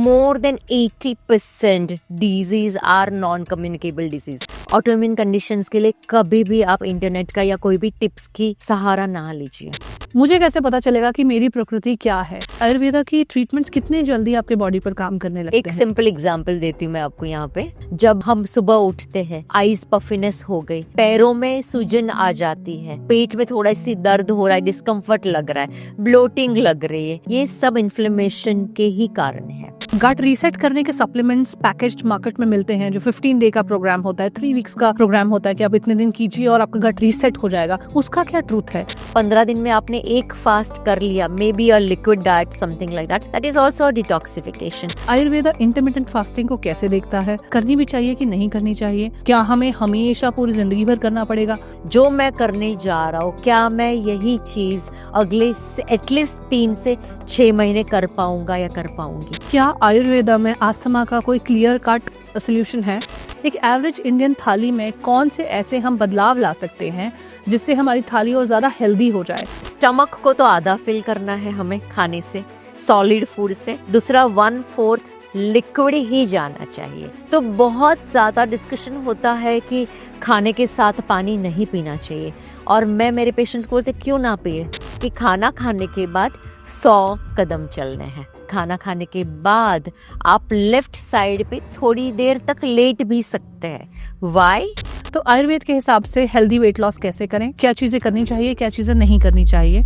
more than 80% disease are non-communicable disease. Autoimmune conditions के लिए कभी भी आप इंटरनेट का या कोई भी टिप्स की सहारा ना लीजिए। मुझे कैसे पता चलेगा कि मेरी प्रकृति क्या है? आयुर्वेदा की ट्रीटमेंट्स कितने जल्दी आपके बॉडी पर काम करने लगते हैं? एक सिंपल एग्जांपल देती हूँ मैं आपको यहाँ पे। जब हम सुबह उठते हैं, आईज पफिनेस हो गई, पैरों में सूजन आ जाती है, पेट में थोड़ा सी दर्द हो रहा है, डिस्कम्फर्ट लग रहा है, ब्लोटिंग लग रही है, ये सब इन्फ्लेमेशन के ही कारण है। गट रीसेट करने के सप्लीमेंट्स पैकेज्ड मार्केट में मिलते हैं, जो 15 डे का प्रोग्राम होता है, 3 वीक्स का प्रोग्राम होता है कि आप इतने दिन कीजिए और आपका गट रीसेट हो जाएगा। उसका क्या ट्रूथ है? 15 दिन में आपने एक फास्ट कर लिया, may be a liquid diet, something like that, that is also detoxification. Ayurveda intermittent fasting को कैसे देखता है? करनी भी चाहिए कि नहीं करनी चाहिए? क्या हमें हमेशा पूरी जिंदगी भर करना पड़ेगा? जो मैं करने जा रहा हूँ, क्या मैं यही चीज अगले एटलीस्ट 3 से 6 महीने कर पाऊंगा या कर पाऊंगी? क्या आयुर्वेदा में अस्थमा का कोई क्लियर कट सोल्यूशन है? एक एवरेज इंडियन थाली में कौन से ऐसे हम बदलाव ला सकते हैं जिससे हमारी थाली और ज्यादा हेल्दी हो जाए? स्टमक को तो आधा फिल करना है हमें खाने से, सॉलिड फूड से। दूसरा 1/4 लिक्विड ही जाना चाहिए। तो बहुत ज़्यादा डिस्कशन होता है कि खाने के साथ पानी नहीं पीना चाहिए, और मैं मेरे पेशेंट्स को बोलते क्यों ना पिए, कि खाना खाने के बाद 100 कदम चलने हैं। खाना खाने के बाद आप लेफ्ट साइड पे थोड़ी देर तक लेट भी सकते हैं। वाई? तो आयुर्वेद के हिसाब से हेल्दी वेट लॉस कैसे करें? क्या चीजें करनी चाहिए, क्या चीजें नहीं करनी चाहिए?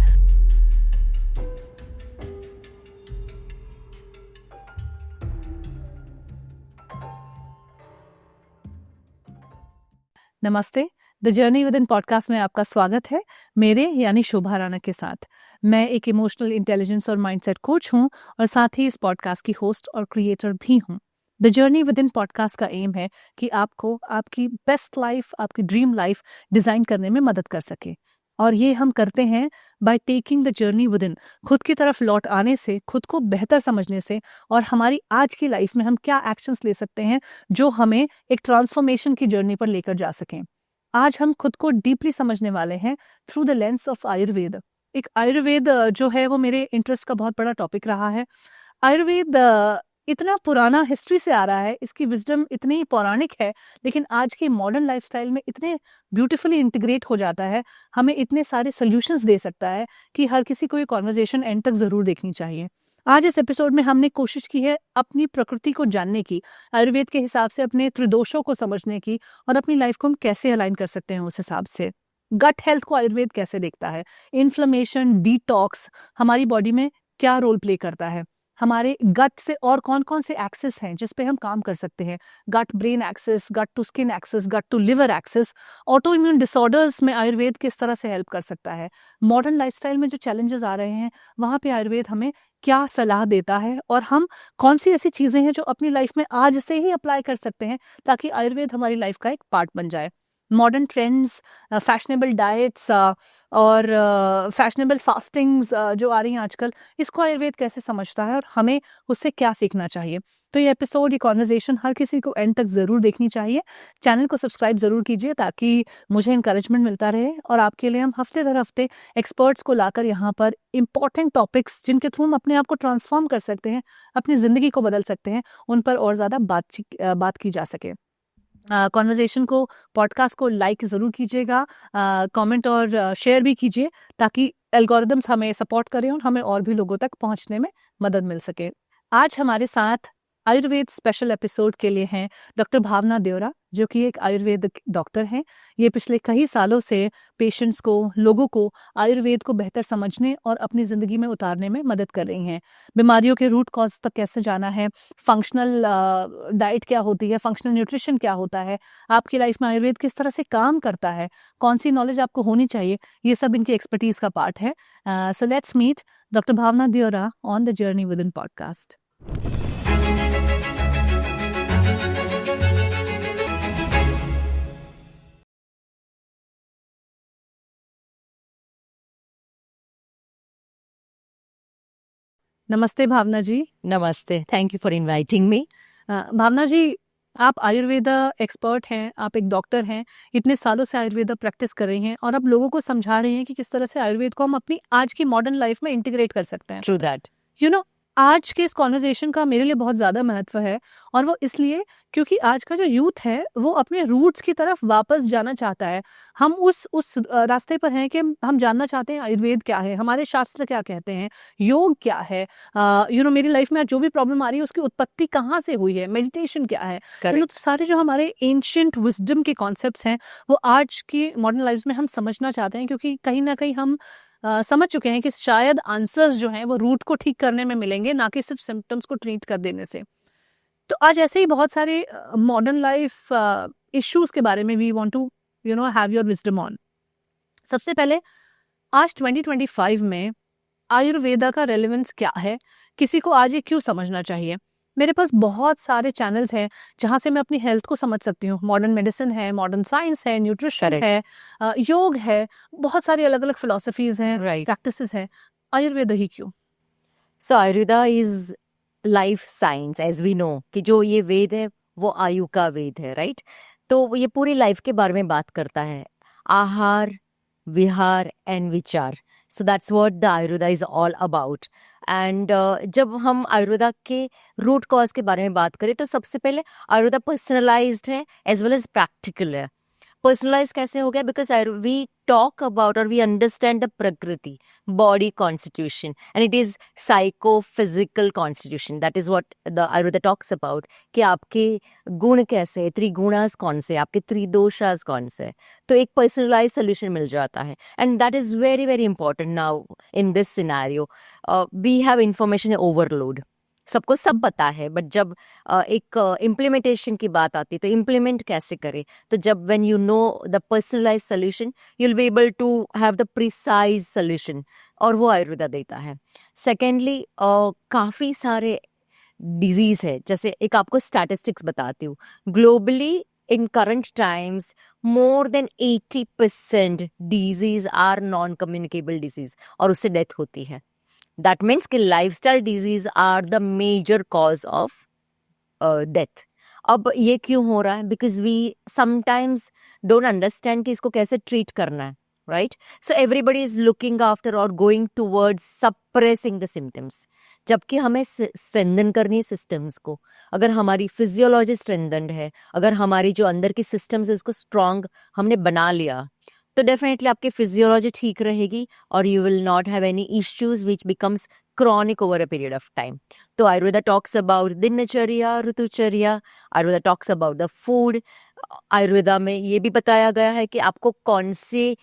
नमस्ते, the journey with in podcast में आपका स्वागत है, मेरे यानी शोभा राणा के साथ। मैं एक इमोशनल इंटेलिजेंस और माइंडसेट कोच हूं और साथ ही इस पॉडकास्ट की होस्ट और क्रिएटर भी हूं। The journey with in podcast का एम है कि आपको आपकी बेस्ट लाइफ, आपकी ड्रीम लाइफ डिजाइन करने में मदद कर सके, और ये हम करते हैं by taking the journey with in, खुद की तरफ लौट आने से, खुद को बेहतर समझने से, और हमारी आज की लाइफ में हम क्या एक्शंस ले सकते हैं जो हमें एक ट्रांसफॉर्मेशन की जर्नी पर लेकर जा सकें। आज हम खुद को डीपली समझने वाले हैं through the lens of Ayurveda. एक आयुर्वेद जो है वो मेरे इंटरेस्ट का बहुत बड़ा टॉपिक रहा है। आयुर्वेद इतना पुराना हिस्ट्री से आ रहा है, इसकी विजडम इतनी पौराणिक है, लेकिन आज की मॉडर्न लाइफस्टाइल में इतने ब्यूटीफुली इंटीग्रेट हो जाता है, हमें इतने सारे सॉल्यूशंस दे सकता है कि हर किसी को ये कॉन्वर्सेशन एंड तक जरूर देखनी चाहिए। आज इस एपिसोड में हमने कोशिश की है अपनी प्रकृति को जानने की, आयुर्वेद के हिसाब से अपने त्रिदोषों को समझने की, और अपनी लाइफ को हम कैसे अलाइन कर सकते हैं उस हिसाब से। गट हेल्थ को आयुर्वेद कैसे देखता है? इन्फ्लेमेशन, डिटॉक्स हमारी बॉडी में क्या रोल प्ले करता है? हमारे गट से और कौन कौन से एक्सेस हैं जिस पे हम काम कर सकते हैं? Gut brain axis, gut to skin axis, gut to liver axis. Autoimmune disorders में आयुर्वेद किस तरह से हेल्प कर सकता है? मॉडर्न लाइफस्टाइल में जो चैलेंजेस आ रहे हैं वहाँ पे आयुर्वेद हमें क्या सलाह देता है, और हम कौन सी ऐसी चीजें हैं जो अपनी लाइफ में आज से ही अप्लाई कर सकते हैं ताकि आयुर्वेद हमारी लाइफ का एक पार्ट बन जाए। मॉडर्न ट्रेंड्स, फैशनेबल डाइट्स और फैशनेबल फास्टिंग्स जो आ रही हैं आजकल, इसको आयुर्वेद कैसे समझता है और हमें उससे क्या सीखना चाहिए? तो ये एपिसोड, ये कॉन्वर्सेशन हर किसी को एंड तक जरूर देखनी चाहिए। चैनल को सब्सक्राइब जरूर कीजिए ताकि मुझे इंकरेजमेंट मिलता रहे, और आपके लिए हम हफ्ते दर हफ्ते एक्सपर्ट्स को लाकर यहाँ पर इंपॉर्टेंट टॉपिक्स जिनके थ्रू हम अपने आप को ट्रांसफॉर्म कर सकते हैं, अपनी जिंदगी को बदल सकते हैं, उन पर और ज्यादा बात की जा सके। कॉन्वर्जेशन को, पॉडकास्ट को लाइक ज़रूर कीजिएगा, कमेंट और शेयर भी कीजिए ताकि एल्गोरिदम्स हमें सपोर्ट करें और हमें और भी लोगों तक पहुंचने में मदद मिल सके। आज हमारे साथ आयुर्वेद स्पेशल एपिसोड के लिए हैं डॉक्टर भावना देवरा, जो कि एक आयुर्वेद डॉक्टर हैं। ये पिछले कई सालों से पेशेंट्स को, लोगों को आयुर्वेद को बेहतर समझने और अपनी ज़िंदगी में उतारने में मदद कर रही हैं। बीमारियों के रूट कॉज तक कैसे जाना है, फंक्शनल डाइट क्या होती है, फंक्शनल न्यूट्रिशन क्या होता है, आपकी लाइफ में आयुर्वेद किस तरह से काम करता है, कौन सी नॉलेज आपको होनी चाहिए, ये सब इनकी एक्सपर्टीज का पार्ट है। So let's meet doctor Bhavna Devra on the journey with in podcast. नमस्ते भावना जी। नमस्ते, thank you for inviting me. Bhavna ji, आप आयुर्वेदा एक्सपर्ट हैं, आप एक डॉक्टर हैं, इतने सालों से आयुर्वेदा प्रैक्टिस कर रही हैं और अब लोगों को समझा रही हैं कि किस तरह से आयुर्वेद को हम अपनी आज की मॉडर्न लाइफ में इंटीग्रेट कर सकते हैं। True that. यू नो, आज के इस कॉन्वर्जेशन का मेरे लिए बहुत ज़्यादा महत्व है, और वो इसलिए क्योंकि आज का जो यूथ है वो अपने रूट्स की तरफ वापस जाना चाहता है। हम उस रास्ते पर हैं कि हम जानना चाहते हैं आयुर्वेद क्या है, हमारे शास्त्र क्या कहते हैं, योग क्या है, मेरी लाइफ में आज जो भी प्रॉब्लम आ रही है उसकी उत्पत्ति कहाँ से हुई है, मेडिटेशन क्या है। तो सारे जो हमारे एंशिएंट विजडम के कॉन्सेप्ट्स हैं वो आज की मॉडर्न लाइफ में हम समझना चाहते हैं, क्योंकि कहीं ना कहीं हम समझ चुके हैं कि शायद आंसर्स जो हैं वो रूट को ठीक करने में मिलेंगे, ना कि सिर्फ सिम्टम्स को ट्रीट कर देने से। तो आज ऐसे ही बहुत सारे मॉडर्न लाइफ इश्यूज के बारे में we want to have your wisdom on. सबसे पहले, आज 2025 में आयुर्वेदा का रेलेवेंस क्या है, किसी को आज ये क्यों समझना चाहिए। मेरे पास बहुत सारे चैनल्स हैं जहाँ से मैं अपनी हेल्थ को समझ सकती हूँ। मॉडर्न मेडिसिन है, मॉडर्न साइंस है, न्यूट्रिशन है, योग है, बहुत सारी अलग अलग फिलोसफीज हैं, प्रैक्टिसेस हैं। आयुर्वेदा ही क्यों? So Ayurveda is life science, as we know कि जो ये वेद है वो आयु का वेद है, राइट। तो ये पूरी लाइफ के बारे में बात करता है, आहार, विहार एंड विचार। So that's what the Ayurveda is all about. And जब हम आयुर्वेदा के रूट कॉज के बारे में बात करें तो सबसे पहले आयुर्वेदा पर्सनलाइज्ड है एज वेल एज प्रैक्टिकल है। पर्सनलाइज कैसे हो गया? बिकॉज वी टॉक अबाउट और वी अंडरस्टैंड द प्रकृति, body constitution, and it is psycho physical constitution. That is what the Ayurveda talks about कि आपके गुण कैसे है, त्रिगुणास कौन से, आपके त्रिदोषास कौन से। तो एक पर्सनलाइज सोल्यूशन मिल जाता है, and that is very very important now in this scenario. We have information overload, सबको सब पता है, बट जब एक इम्प्लीमेंटेशन की बात आती है तो इम्प्लीमेंट कैसे करें। तो जब when you know the personalise solution you will be able to have the precise solution, और वो आयुर्वेदा देता है। सेकेंडली, काफ़ी सारे डिजीज है, जैसे एक आपको स्टैटिस्टिक्स बताती हूँ। Globally in current times more than 80% disease are non-communicable disease और उससे डेथ होती है। That means कि lifestyle disease are the major cause of death। अब ये क्यों हो रहा है? Because we sometimes don't understand कि इसको कैसे treat करना है, right? So everybody is looking after or going towards suppressing the symptoms, जबकि हमें स्ट्रेंथन करनी है सिस्टम्स को। अगर हमारी फिजियोलॉजी स्ट्रेंथन्ड है, अगर हमारी जो अंदर की सिस्टम्स है इसको स्ट्रॉन्ग हमने बना लिया, तो डेफिनेटली आपकी फिजियोलॉजी ठीक रहेगी और you will not have any issues which becomes chronic over a period of time. तो Ayurveda talks about dinacharya, ritucharya, Ayurveda talks about the food. Ayurveda में ये भी बताया गया है कि आपको कौन से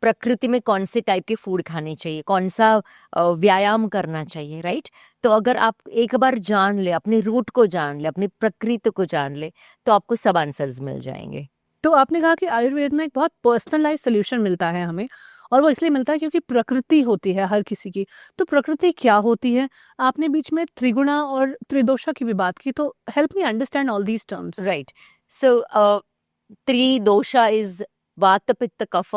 प्रकृति में कौन से टाइप के फूड खाने चाहिए, कौन सा व्यायाम करना चाहिए, राइट। तो अगर आप एक बार जान ले, अपने रूट को जान ले, अपनी प्रकृति को जान ले, तो आपको सब आंसर्स मिल जाएंगे। तो आपने कहा कि आयुर्वेद में एक बहुत पर्सनलाइज सोल्यूशन मिलता है हमें, और वो इसलिए मिलता है क्योंकि प्रकृति होती है हर किसी की। तो प्रकृति क्या होती है? आपने बीच में त्रिगुणा और त्रिदोषा की भी बात की, तो help me understand all these terms. Right. So tridosha is vata pitta kapha.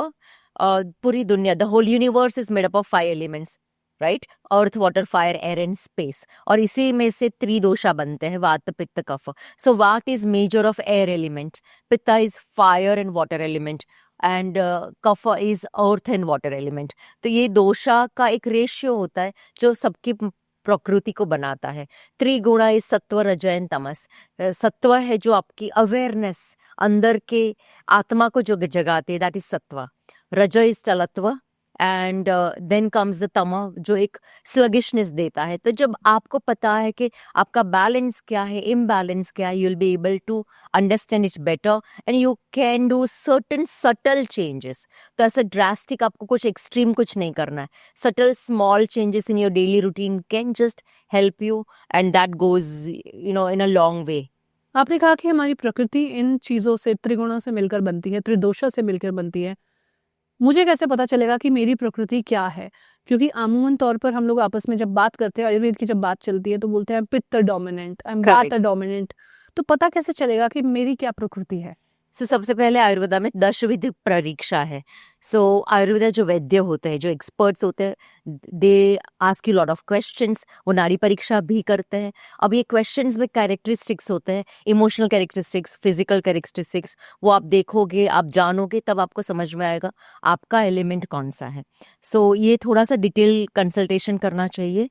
पूरी दुनिया, the whole universe is made up of 5 elements, right. Earth, water, fire, air and space, और इसी में से त्रिदोषा बनते हैं, वात pitta kapha. So vata is major of air element, pitta is fire and water element, and kapha is earth and water element. तो ये दोषा का एक रेशियो होता है जो सबकी प्रकृति को बनाता है। त्रिगुणा इज सत्व, रज एंड तमस। सत्व है जो आपकी अवेयरनेस, अंदर के आत्मा को जो जगाते हैं, that is sattva. Raja is chalatva, and then comes the tama जो एक स्लगिशनेस देता है। तो जब आपको पता है कि आपका बैलेंस क्या है, इम्बैलेंस क्या है, you will be able to understand it better and you can do certain subtle changes. तो ऐसा ड्रास्टिक आपको कुछ एक्सट्रीम कुछ नहीं करना है। Subtle small changes in your daily routine can just help you, and that goes in a long way. आपने कहा कि हमारी प्रकृति इन चीजों से, त्रिगुणों से मिलकर बनती है, त्रिदोषा से मिलकर बनती है। मुझे कैसे पता चलेगा कि मेरी प्रकृति क्या है? क्योंकि आमूमन तौर पर हम लोग आपस में जब बात करते हैं, आयुर्वेद की जब बात चलती है, तो बोलते हैं पित्त डोमिनेंट, आई एम वात डोमिनेंट। तो पता कैसे चलेगा कि मेरी क्या प्रकृति है? सबसे पहले आयुर्वेदा में दशविध परीक्षा है। सो आयुर्वेदा जो वैद्य होते हैं, जो एक्सपर्ट्स होते हैं, they ask you lot of questions. वो नाड़ी परीक्षा भी करते हैं। अब ये क्वेश्चंस में कैरेक्टरिस्टिक्स होते हैं, इमोशनल कैरेक्टरिस्टिक्स, फिजिकल कैरेक्टरिस्टिक्स। वो आप देखोगे, आप जानोगे, तब आपको समझ में आएगा आपका एलिमेंट कौन सा है। सो ये थोड़ा सा डिटेल कंसल्टेशन करना चाहिए।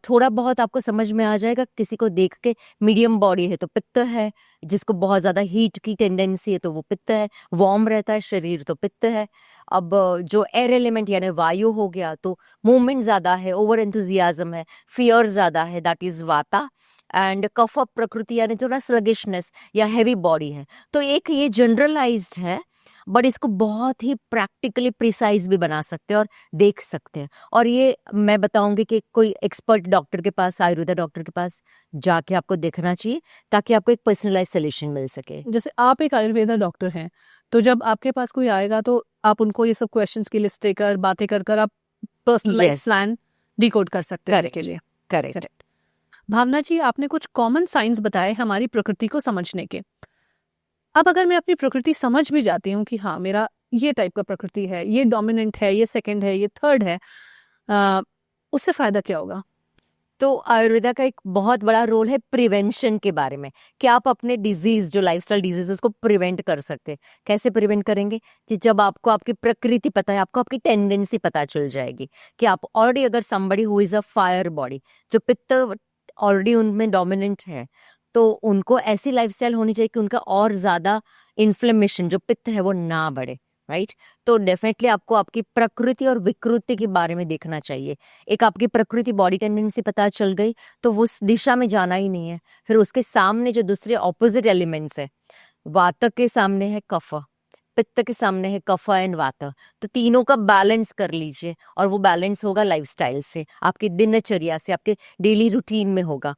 थोड़ा बहुत आपको समझ में आ जाएगा। किसी को देख के मीडियम बॉडी है तो पित्त है, जिसको बहुत ज़्यादा हीट की टेंडेंसी है तो वो पित्त है, वार्म रहता है शरीर तो पित्त है। अब जो एयर एलिमेंट यानी वायु हो गया तो मूवमेंट ज़्यादा है, ओवर एंथुजियाज्म है, फियर ज़्यादा है, दैट इज़ वाता। एंड कफ प्रकृति यानी थोड़ा स्लगिशनेस या हैवी बॉडी है। तो एक ये जनरलाइज्ड है, बट इसको बहुत ही प्रैक्टिकली प्रिसाइज भी बना सकते हैं और देख सकते हैं। और ये मैं बताऊंगी कि कोई एक्सपर्ट डॉक्टर के पास, आयुर्वेदा डॉक्टर के पास जाके आपको देखना चाहिए, ताकि आपको एक पर्सनलाइज सोल्यूशन मिल सके। जैसे आप एक आयुर्वेदा डॉक्टर हैं, तो जब आपके पास कोई आएगा तो आप उनको ये सब क्वेश्चंस की लिस्ट देकर, बातें कर आप पर्सनलाइज Yes. प्लान डिकोड कर सकते हैं Correct. उनके लिए। करेक्ट। भावना जी, आपने कुछ कॉमन साइंस बताए हमारी प्रकृति को समझने के। अब अगर मैं अपनी प्रकृति समझ भी जाती हूँ कि हाँ, मेरा ये टाइप का प्रकृति है, ये डोमिनेंट है, ये सेकंड है, ये थर्ड है, उससे फायदा क्या होगा? तो आयुर्वेदा का एक बहुत बड़ा रोल है प्रिवेंशन के बारे में, कि आप अपने डिजीज, जो लाइफस्टाइल डिजीज, उसको प्रिवेंट कर सकते हैं। कैसे प्रिवेंट करेंगे? कि जब आपको आपकी प्रकृति पता है, आपको आपकी टेंडेंसी पता चल जाएगी कि आप ऑलरेडी, अगर somebody who is a fire body, जो पित्त ऑलरेडी उनमें डोमिनेंट है, तो उनको ऐसी लाइफस्टाइल होनी चाहिए कि उनका और ज्यादा इन्फ्लेमेशन, जो पित्त है, वो ना बढ़े, राइट? तो डेफिनेटली आपको आपकी प्रकृति और विकृति के बारे में देखना चाहिए। एक आपकी प्रकृति, बॉडी टेंडेंसी पता चल गई तो वो उस दिशा में जाना ही नहीं है। फिर उसके सामने जो दूसरे ऑपोजिट एलिमेंट्स है, वात के सामने है कफ, पित्त के सामने है कफ एंड वात, तो तीनों का बैलेंस कर लीजिए। और वो बैलेंस होगा लाइफस्टाइल से, आपकी दिनचर्या से, आपके डेली रूटीन में होगा।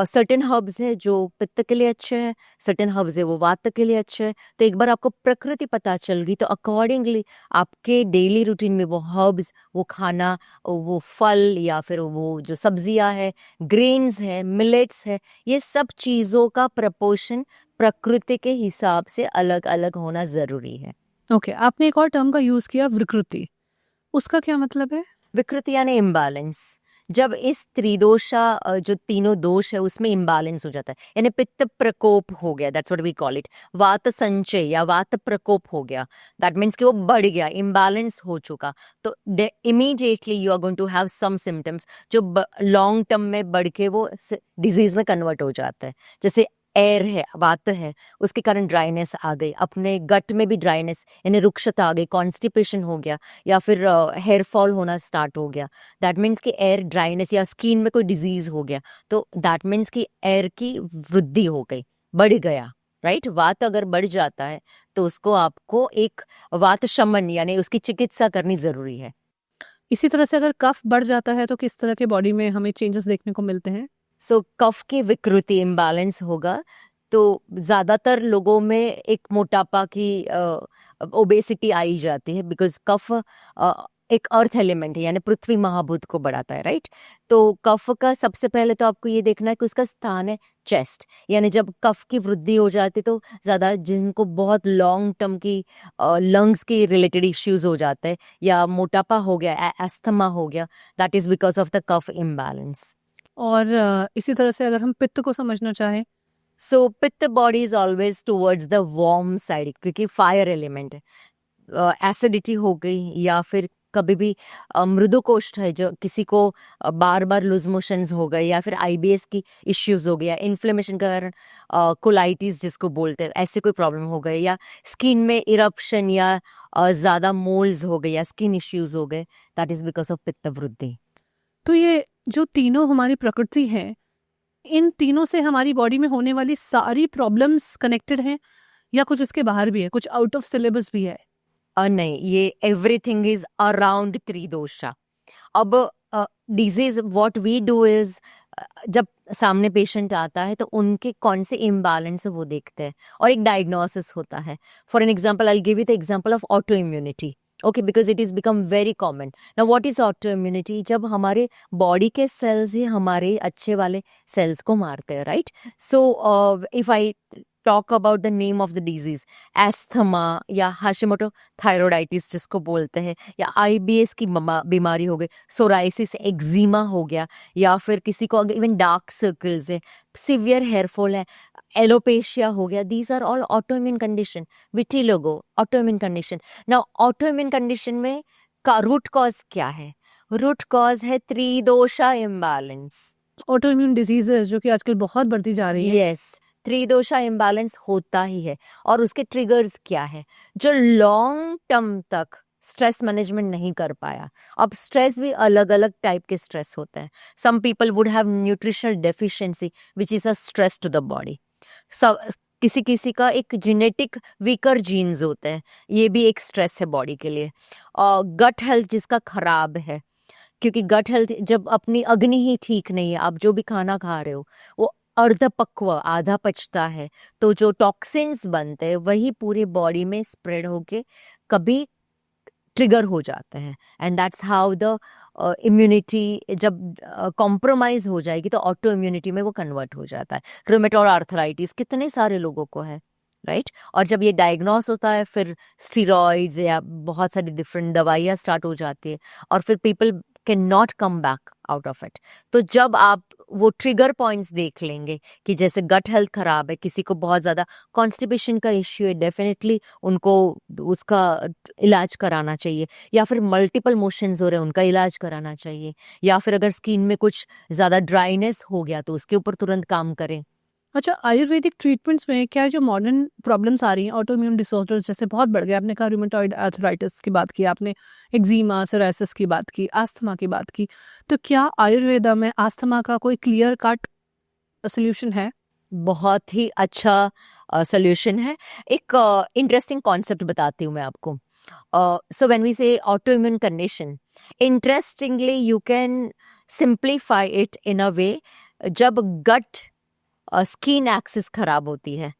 सर्टेन हर्ब्स है जो पित्त के लिए अच्छे हैं, सर्टेन हर्ब्स है वो वात के लिए अच्छे हैं। तो एक बार आपको प्रकृति पता चल गई तो अकॉर्डिंगली आपके डेली रूटीन में वो हर्ब्स, वो खाना, वो फल या फिर वो जो सब्जियां है, ग्रेन्स है, मिलेट्स है, ये सब चीज़ों का प्रपोर्शन प्रकृति के हिसाब से अलग अलग होना जरूरी है। ओके, आपने एक और टर्म का यूज किया, विकृति। उसका क्या मतलब है? विकृति यानी इम्बैलेंस। जब इस त्रिदोषा, जो तीनों दोष है, उसमें इम्बैलेंस हो जाता है, यानी पित्त प्रकोप हो गया, that's what we call it. वात संचय या वात प्रकोप हो गया, दैट मीन्स कि वो बढ़ गया, इम्बैलेंस हो चुका, तो immediately you are going to have some symptoms जो लॉन्ग टर्म में बढ़ के वो डिजीज में कन्वर्ट हो जाता है। जैसे एयर है, वात है, उसके कारण ड्राइनेस आ गई, अपने गट में भी ड्राइनेस यानी रुक्षता आ गई, कॉन्स्टिपेशन हो गया, या फिर हेयर फॉल होना स्टार्ट हो गया, दैट मीन्स कि एयर ड्राइनेस, या स्किन में कोई डिजीज हो गया, तो दैट मीन्स कि एयर की वृद्धि हो गई, बढ़ गया, राइट? वात अगर बढ़ जाता है तो उसको आपको एक वात शमन यानी उसकी चिकित्सा करनी जरूरी है। इसी तरह से अगर कफ बढ़ जाता है तो किस तरह के बॉडी में हमें चेंजेस देखने को मिलते हैं? सो कफ की विकृति, इम्बैलेंस होगा तो ज़्यादातर लोगों में एक मोटापा की, ओबेसिटी आई जाती है, बिकॉज कफ एक अर्थ एलिमेंट है, यानी पृथ्वी महाभूत को बढ़ाता है, राइट? तो कफ का सबसे पहले तो आपको ये देखना है कि उसका स्थान है चेस्ट, यानी जब कफ की वृद्धि हो जाती है तो ज़्यादा जिनको बहुत लॉन्ग टर्म की लंग्स की रिलेटेड इश्यूज हो जाते हैं, या मोटापा हो गया, एस्थमा हो गया, that is because of the kapha imbalance. और इसी तरह से अगर हम पित्त को समझना चाहें, सो पित्त body is always towards the warm side, क्योंकि फायर एलिमेंट है। एसिडिटी हो गई, या फिर कभी भी मृदुकोष्ठ है, जो किसी को बार बार लूज मोशंस हो गए, या फिर आईबीएस की इश्यूज हो गया, इन्फ्लेमेशन के कारण कोलाइटिस जिसको बोलते हैं, ऐसे कोई प्रॉब्लम हो गए, या स्किन में इरप्शन या ज़्यादा मोल्स हो गए, या स्किन इश्यूज हो गए, दैट इज बिकॉज ऑफ पित्त वृद्धि। तो ये जो तीनों हमारी प्रकृति है, इन तीनों से हमारी बॉडी में होने वाली सारी प्रॉब्लम्स कनेक्टेड हैं, या कुछ इसके बाहर भी है, कुछ आउट ऑफ सिलेबस भी है? नहीं, ये एवरीथिंग इज अराउंड त्रिदोषा। अब disease what we do is, जब सामने पेशेंट आता है तो उनके कौन से इम्बैलेंस है वो देखते हैं, और एक डायग्नोसिस होता है। For an example, I will give you the example of auto immunity, okay, because it is become very common now. What is auto immunity? जब हमारे बॉडी के सेल्स ही हमारे अच्छे वाले सेल्स को मारते हैं, right? So if I talk about the name of the disease, asthma या हाशिमोटो थायरोइडाइटिस जिसको बोलते हैं, या IBS की बीमारी हो गई, सोराइसिस, एक्जिमा हो गया, या फिर किसी को इवन डार्क सर्कल्स है, सिवियर हेयरफॉल है, एलोपेशिया हो गया, these are all autoimmune condition. Vitiligo autoimmune condition. Now autoimmune condition में का रूट कॉज क्या है? रूट कॉज है त्रिदोषा इम्बैलेंस. ऑटोइम्यून डिजीजेस जो कि आजकल बहुत बढ़ती जा रही है. यस, त्रिदोषा इम्बैलेंस होता ही है. और उसके ट्रिगर्स क्या है? जो लॉन्ग टर्म तक स्ट्रेस मैनेजमेंट नहीं कर पाया. अब स्ट्रेस भी अलग अलग टाइप के स्ट्रेस होते हैं. Some people would have nutritional deficiency which is a stress to the body. किसी किसी का एक जेनेटिक वीकर जीन्स होते हैं, ये भी एक स्ट्रेस है बॉडी के लिए. और गट हेल्थ जिसका खराब है, क्योंकि गट हेल्थ जब अपनी अग्नि ही ठीक नहीं है, आप जो भी खाना खा रहे हो वो अर्धपक्व आधा पचता है, तो जो टॉक्सिन्स बनते हैं वही पूरी बॉडी में स्प्रेड होके कभी ट्रिगर हो जाते हैं. And that's how the immunity जब कॉम्प्रोमाइज हो जाएगी तो ऑटो इम्यूनिटी में वो कन्वर्ट हो जाता है. रूमेटॉइड आर्थराइटिस कितने सारे लोगों को है, राइट? और जब ये डायग्नोस होता है फिर स्टीरॉइड्स या बहुत सारी डिफरेंट दवाइयाँ स्टार्ट हो जाती है और फिर people can not come back out of it. तो जब आप वो ट्रिगर पॉइंट्स देख लेंगे कि जैसे गट हेल्थ खराब है, किसी को बहुत ज़्यादा कॉन्स्टिपेशन का इश्यू है, डेफिनेटली उनको उसका इलाज कराना चाहिए. या फिर मल्टीपल मोशंस हो रहे हैं, उनका इलाज कराना चाहिए. या फिर अगर स्किन में कुछ ज़्यादा ड्राइनेस हो गया तो उसके ऊपर तुरंत काम करें. अच्छा, आयुर्वेदिक ट्रीटमेंट्स में क्या जो मॉडर्न प्रॉब्लम्स आ रही हैं, ऑटोइम्यून डिसऑर्डर्स जैसे बहुत बढ़ गए. आपने कहा रूमेटॉइड आर्थराइटिस की बात की, आपने एक्जिमा, सोराइसिस की बात की, अस्थमा की बात की. तो क्या आयुर्वेदा में अस्थमा का कोई क्लियर कट सोल्यूशन है? बहुत ही अच्छा सोल्यूशन है. एक इंटरेस्टिंग कॉन्सेप्ट बताती हूँ मैं आपको. So when we say autoimmune condition, interestingly you can simplify it in a way. जब गट स्किन एक्सिस खराब होती है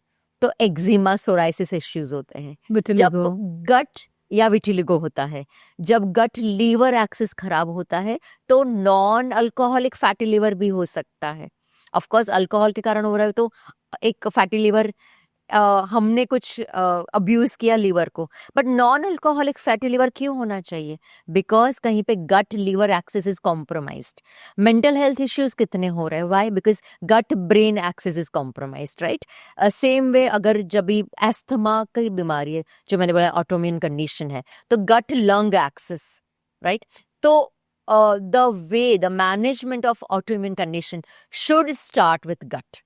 तो एक्जिमा, सोराइसिस इश्यूज होते हैं. जब विटिलिगो. गट या विटिलिगो होता है. जब गट लीवर एक्सिस खराब होता है तो नॉन अल्कोहलिक फैटी लिवर भी हो सकता है. ऑफ कोर्स अल्कोहल के कारण हो रहा है तो एक फैटी लिवर, हमने कुछ अब्यूज किया लीवर को, but non alcoholic fatty liver क्यों होना चाहिए? बिकॉज कहीं पे gut liver axis is compromised. Mental health issues कितने हो रहे हैं? Why? Because gut brain axis is compromised, right? Same way अगर जब भी एस्थमा की बीमारी है, जो मैंने बोला ऑटोइम्यून कंडीशन है, तो गट लंग एक्सिस, राइट? तो the way the management of autoimmune condition should start with gut.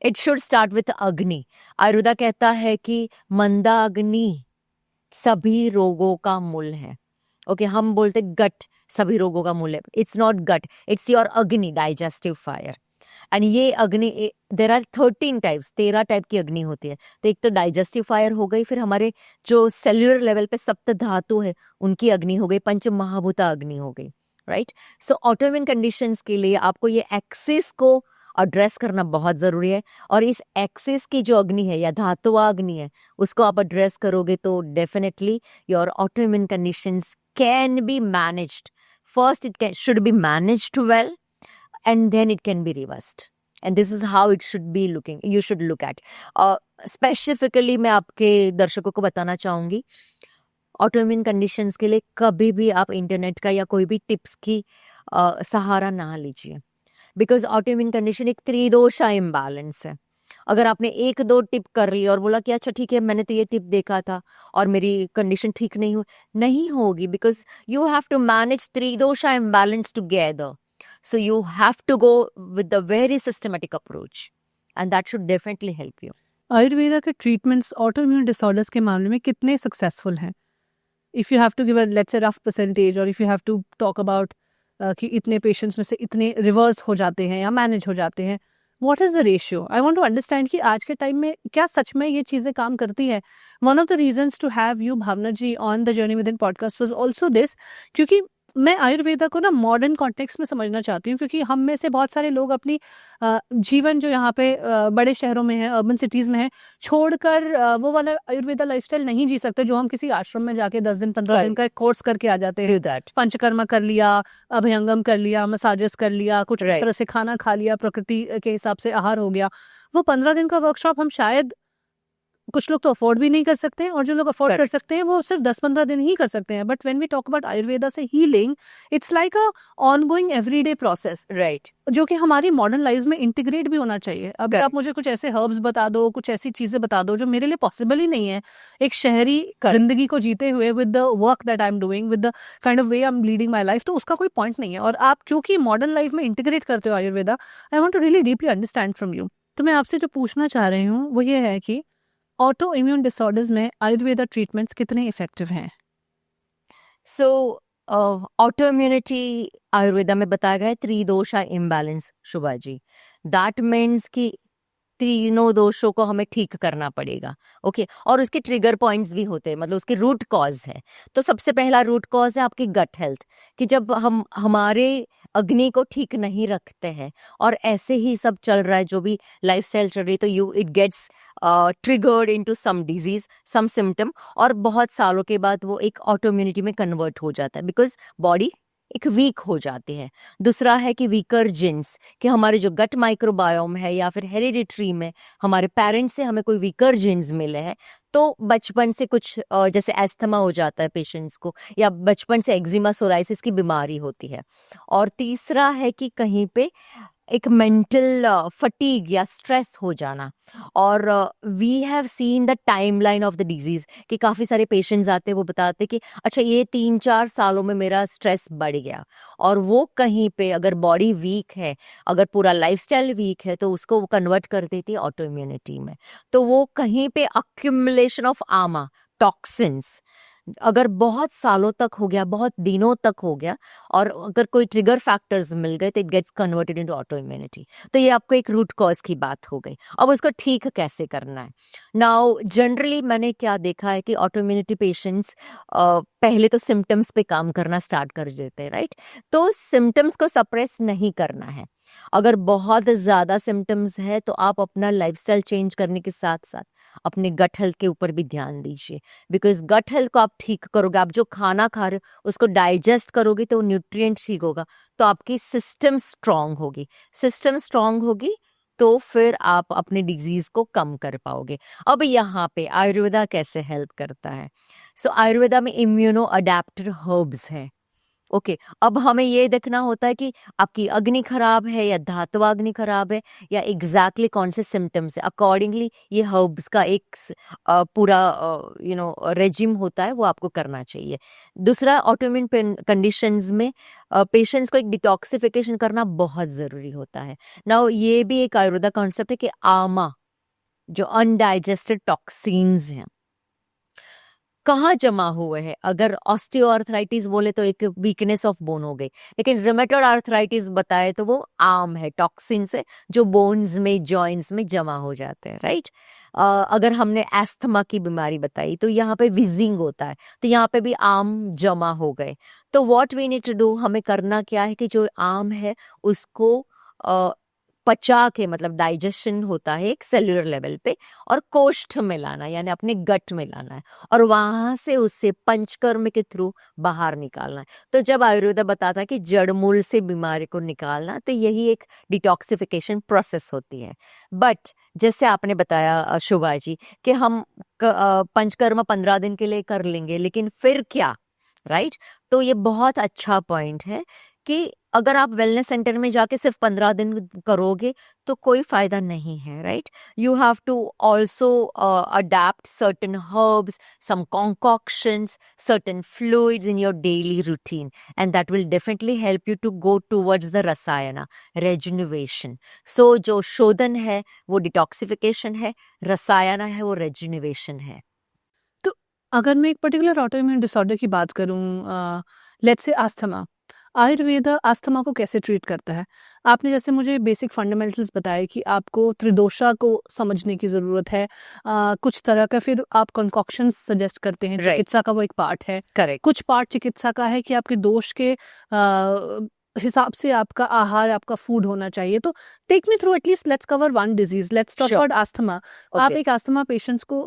It should start with Agni. Ayurveda कहता है कि मंदा अग्नि सभी रोगों का मूल है. ओके, हम बोलते गट सभी रोगों का मूल है. It's not gut, it's your agni, digestive fire. And ये अग्नि, देर आर 13 टाइप्स, 13 टाइप की अग्नि होती है. तो एक तो डाइजेस्टिव फायर हो गई, फिर हमारे जो सेल्युलर लेवल पे सप्त धातु है उनकी अग्नि हो गई, पंच महाभूता अग्नि हो गई, राइट? सो ऑटोइम्यून कंडीशंस के लिए आपको ये एक्सिस को एड्रेस करना बहुत ज़रूरी है. और इस एक्सिस की जो अग्नि है या धातुआ अग्नि है उसको आप एड्रेस करोगे तो definitely your autoimmune conditions can be managed. First it can should be managed well and then it can be reversed, and this is how it should be looking, you should look at. Specifically मैं आपके दर्शकों को बताना चाहूँगी, autoimmune conditions के लिए कभी भी आप इंटरनेट का या कोई भी टिप्स की सहारा ना लीजिए. बिकॉज ऑटोइम्यून कंडीशन एक त्रिदोषा इम्बैलेंस है. अगर आपने एक दो टिप कर रही है और बोला कि अच्छा ठीक है मैंने तो ये टिप देखा था और मेरी कंडीशन ठीक नहीं होगी, because you have to manage tridosha imbalance together. So you have to go with the very systematic approach, and that should definitely help you. Ayurveda के ट्रीटमेंट्स ऑटोइम्यून डिसऑर्डर्स के मामले में कितने सक्सेसफुल हैं? If you have to give a let's say rough percentage, और if you have to talk about कि इतने patients में से इतने रिवर्स हो जाते हैं या मैनेज हो जाते हैं, what is the ratio? I want to understand कि आज के टाइम में क्या सच में ये चीज़ें काम करती है. One of the reasons to have you Bhavna ji on the journey with in podcast was also this, क्योंकि मैं आयुर्वेदा को ना मॉडर्न कॉन्टेक्स्ट में समझना चाहती हूँ, क्योंकि हम में से बहुत सारे लोग अपनी जीवन जो यहाँ पे बड़े शहरों में है, अर्बन सिटीज़ में है, छोड़कर वो वाला आयुर्वेदा लाइफस्टाइल नहीं जी सकते जो हम किसी आश्रम में जाके 10 दिन 15 दिन का एक कोर्स करके आ जाते हैं। Do that. पंचकर्मा कर लिया, अभ्यंगम कर लिया, मसाजेस कर लिया, कुछ इस Right. तरह से खाना खा लिया, प्रकृति के हिसाब से आहार हो गया। वो 15 दिन का वर्कशॉप हम शायद कुछ लोग तो अफोर्ड भी नहीं कर सकते हैं, और जो लोग अफोर्ड कर Correct. सकते हैं वो सिर्फ 10-15 दिन ही कर सकते हैं। But when we talk about Ayurveda से healing, it's like a ongoing everyday process, Right. जो कि हमारी मॉडर्न लाइफ में इंटीग्रेट भी होना चाहिए। अब Correct. आप मुझे कुछ ऐसे हर्ब्स बता दो, कुछ ऐसी चीजें बता दो जो मेरे लिए पॉसिबल ही नहीं है एक शहरी Correct. जिंदगी को जीते हुए, with the work that I am doing, with the kind of way I am leading my life, तो उसका कोई पॉइंट नहीं है। और आप क्योंकि मॉडर्न लाइफ में इंटीग्रेट करते हो Ayurveda, I want to really deeply understand from you. तो मैं आपसे जो पूछना चाह रही हूँ वो ये है कि ऑटो इम्यून डिसऑर्डर्स में आयुर्वेदा ट्रीटमेंट्स कितने इफेक्टिव हैं? So, autoimmunity आयुर्वेदा में बताया गया है tridosha imbalance, Shubha ji. That means कि तीनों दोषों को हमें ठीक करना पड़ेगा। ओके, और उसके ट्रिगर पॉइंट्स भी होते हैं, मतलब उसके रूट कॉज है। तो सबसे पहला रूट कॉज है आपकी गट हेल्थ, कि जब हम हमारे अग्नि को ठीक नहीं रखते हैं और ऐसे ही सब चल रहा है, जो भी लाइफस्टाइल चल रही है, तो it gets triggered into some disease, some symptom, और बहुत सालों के बाद वो एक ऑटोइम्यूनिटी में कन्वर्ट हो जाता है, बिकॉज बॉडी एक वीक हो जाती है। दूसरा है कि वीकर जीन्स, कि हमारे जो गट माइक्रोबायोम है या फिर हेरिडिटरी में हमारे पेरेंट्स से हमें कोई वीकर जीन्स मिले हैं, तो बचपन से कुछ जैसे एस्थमा हो जाता है पेशेंट्स को, या बचपन से एक्जिमा सोराइसिस की बीमारी होती है। और तीसरा है कि कहीं पे एक मेंटल फटीग या स्ट्रेस हो जाना। और we have seen the timeline of the disease, कि काफ़ी सारे पेशेंट्स आते हैं, वो बताते कि अच्छा ये 3-4 सालों में मेरा स्ट्रेस बढ़ गया। और वो कहीं पे अगर बॉडी वीक है, अगर पूरा लाइफस्टाइल वीक है, तो उसको वो कन्वर्ट कर देती है ऑटो इम्यूनिटी में। तो वो कहीं पे अक्यूमुलेशन ऑफ आमा टॉक्सिन्स अगर बहुत सालों तक हो गया, बहुत दिनों तक हो गया, और अगर कोई ट्रिगर फैक्टर्स मिल गए, तो it gets converted into auto immunity. तो ये आपको एक रूट कॉज की बात हो गई। अब उसको ठीक कैसे करना है? नाउ जनरली मैंने क्या देखा है कि ऑटो इम्यूनिटी पेशेंट्स पहले तो सिम्टम्स पे काम करना स्टार्ट कर देते हैं, राइट? तो सिम्टम्स को सप्रेस नहीं करना है। अगर बहुत ज़्यादा सिम्टम्स है, तो आप अपना लाइफस्टाइल चेंज करने के साथ साथ अपने गट हेल्थ के ऊपर भी ध्यान दीजिए, बिकॉज गट हेल्थ को आप ठीक करोगे, आप जो खाना खा रहे हो उसको डाइजेस्ट करोगे, तो न्यूट्रिएंट ठीक होगा, तो आपकी सिस्टम स्ट्रांग होगी। सिस्टम स्ट्रांग होगी तो फिर आप अपने डिजीज को कम कर पाओगे। अब यहाँ पे आयुर्वेदा कैसे हेल्प करता है? सो आयुर्वेदा में इम्यूनो अडेप्टर हर्ब्स है। ओके, अब हमें ये देखना होता है कि आपकी अग्नि खराब है या धात्वाग्नि खराब है, या एग्जैक्टली कौन से सिम्टम्स है। अकॉर्डिंगली ये हर्ब्स का एक पूरा रेजिम होता है, वो आपको करना चाहिए। दूसरा, ऑटोइम्यून कंडीशंस में पेशेंट्स को एक डिटॉक्सिफिकेशन करना बहुत ज़रूरी होता है। नाउ ये भी एक आयुर्वेदा कॉन्सेप्ट है कि आमा, जो अनडाइजेस्टेड टॉक्सिन्स हैं, कहाँ जमा हुए हैं। अगर ऑस्टियोआर्थराइटिस बोले तो एक वीकनेस ऑफ बोन हो गई, लेकिन रिमेटॉइड आर्थराइटिस बताए तो वो आम है, टॉक्सिन्स है जो बोन्स में, जॉइंट्स में जमा हो जाते हैं, राइट? अगर हमने एस्थमा की बीमारी बताई तो यहाँ पे विजिंग होता है, तो यहाँ पे भी आम जमा हो गए। तो what we need to do, हमें करना क्या है कि जो आम है उसको पचा के, मतलब डाइजेशन होता है एक सेल्यूलर लेवल पे, और कोष्ठ में लाना, यानी अपने गट में लाना है, और वहां से उससे पंचकर्म के थ्रू बाहर निकालना है। तो जब आयुर्वेद बताता है कि जड़ मूल से बीमारी को निकालना, तो यही एक डिटॉक्सिफिकेशन प्रोसेस होती है। बट जैसे आपने बताया शोभा जी, कि हम पंचकर्म 15 दिन के लिए कर लेंगे, लेकिन फिर क्या, राइट? तो ये बहुत अच्छा पॉइंट है कि अगर आप वेलनेस सेंटर में जाके सिर्फ 15 दिन करोगे तो कोई फायदा नहीं है, right? You have to also adept certain herbs, some concoctions, certain fluids in your daily routine, and that will definitely help you to go towards the rasayana, rejuvenation. So जो शोधन है वो डिटॉक्सिफिकेशन है, रसायना है वो रेजुनिवेशन है। तो अगर मैं एक पर्टिकुलर ऑटोइम्यून डिसऑर्डर की बात करूं, let's say asthma, Ayurveda asthma को कैसे ट्रीट करता है? आपने जैसे मुझे बेसिक फंडामेंटल्स बताए कि आपको त्रिदोषा को समझने की ज़रूरत है। कुछ तरह का फिर आप कंकॉक्शंस सजेस्ट करते हैं, Right. चिकित्सा का वो एक पार्ट है। करेक्ट। कुछ पार्ट चिकित्सा का है कि आपके दोष के हिसाब से आपका आहार, आपका फूड होना चाहिए। तो take me through at least let's cover one disease, let's talk Sure. About asthma. आप एक अस्थमा पेशेंट्स को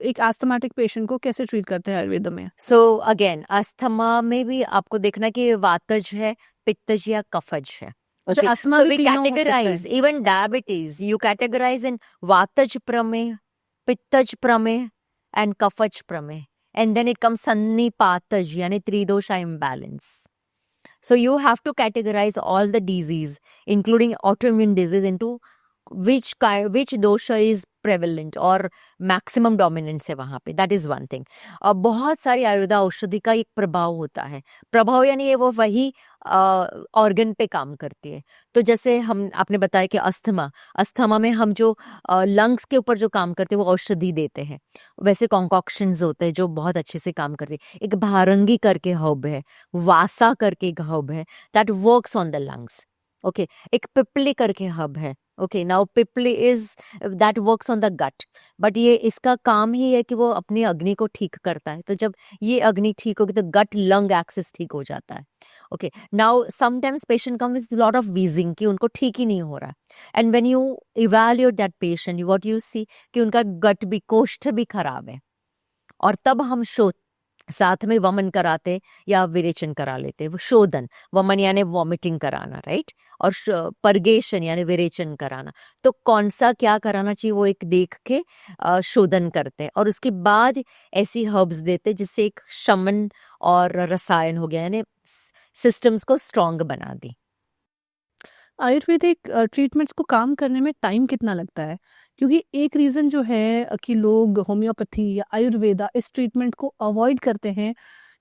एक अस्थमैटिक पेशेंट को कैसे ट्रीट करते हैं आयुर्वेद में? सो अगेन अस्थमा में भी आपको देखना कि ये वातज है, पित्तज या कफज है. अच्छा, Okay, अस्थमा so भी we तीनों हो सकता है। categorize even diabetes. You categorize in वातज प्रमेय, पित्तज प्रमेय and कफज प्रमेय, and then it comes सन्निपातज यानी त्रिदोषा imbalance. So you have to categorize all the disease, including autoimmune disease, into which dosha is prevalent और maximum dominance है वहाँ पे. That is one thing. बहुत सारी आयुर्वेद औषधि का एक प्रभाव होता है. प्रभाव यानी ये वो वही ऑर्गन पे काम करती है. तो जैसे आपने बताया कि अस्थमा में हम जो लंग्स के ऊपर जो काम करते हैं वो औषधि देते हैं. वैसे कॉन्कॉक्शंस होते हैं जो बहुत अच्छे से काम करते हैं. एक भारंगी करके हब है, वासा करके एक हब है, that works on the lungs. Okay, एक पिपली करके हब है. Okay, now pippali is that works on the gut, but ये इसका काम ही है कि वो अपनी अग्नि को ठीक करता है. तो जब ये अग्नि ठीक होगी तो गट लंग एक्सिस ठीक हो जाता है. Okay, now sometimes patient come with lot of wheezing कि उनको ठीक ही नहीं हो रहा. And when you evaluate that patient, what you see कि उनका गट भी, कोष्ठ भी खराब है, और तब हम साथ में वमन कराते या विरेचन करा लेते. वो शोधन, वमन यानी वॉमिटिंग कराना, राइट, और परगेशन यानी विरेचन कराना. तो कौन सा क्या कराना चाहिए वो एक देख के शोधन करते हैं, और उसके बाद ऐसी हर्ब्स देते जिससे एक शमन और रसायन हो गया, यानी सिस्टम्स को स्ट्रॉन्ग बना दी. आयुर्वेदिक ट्रीटमेंट्स को काम करने में टाइम कितना लगता है? क्योंकि एक रीज़न जो है कि लोग होम्योपैथी या आयुर्वेदा इस ट्रीटमेंट को अवॉइड करते हैं,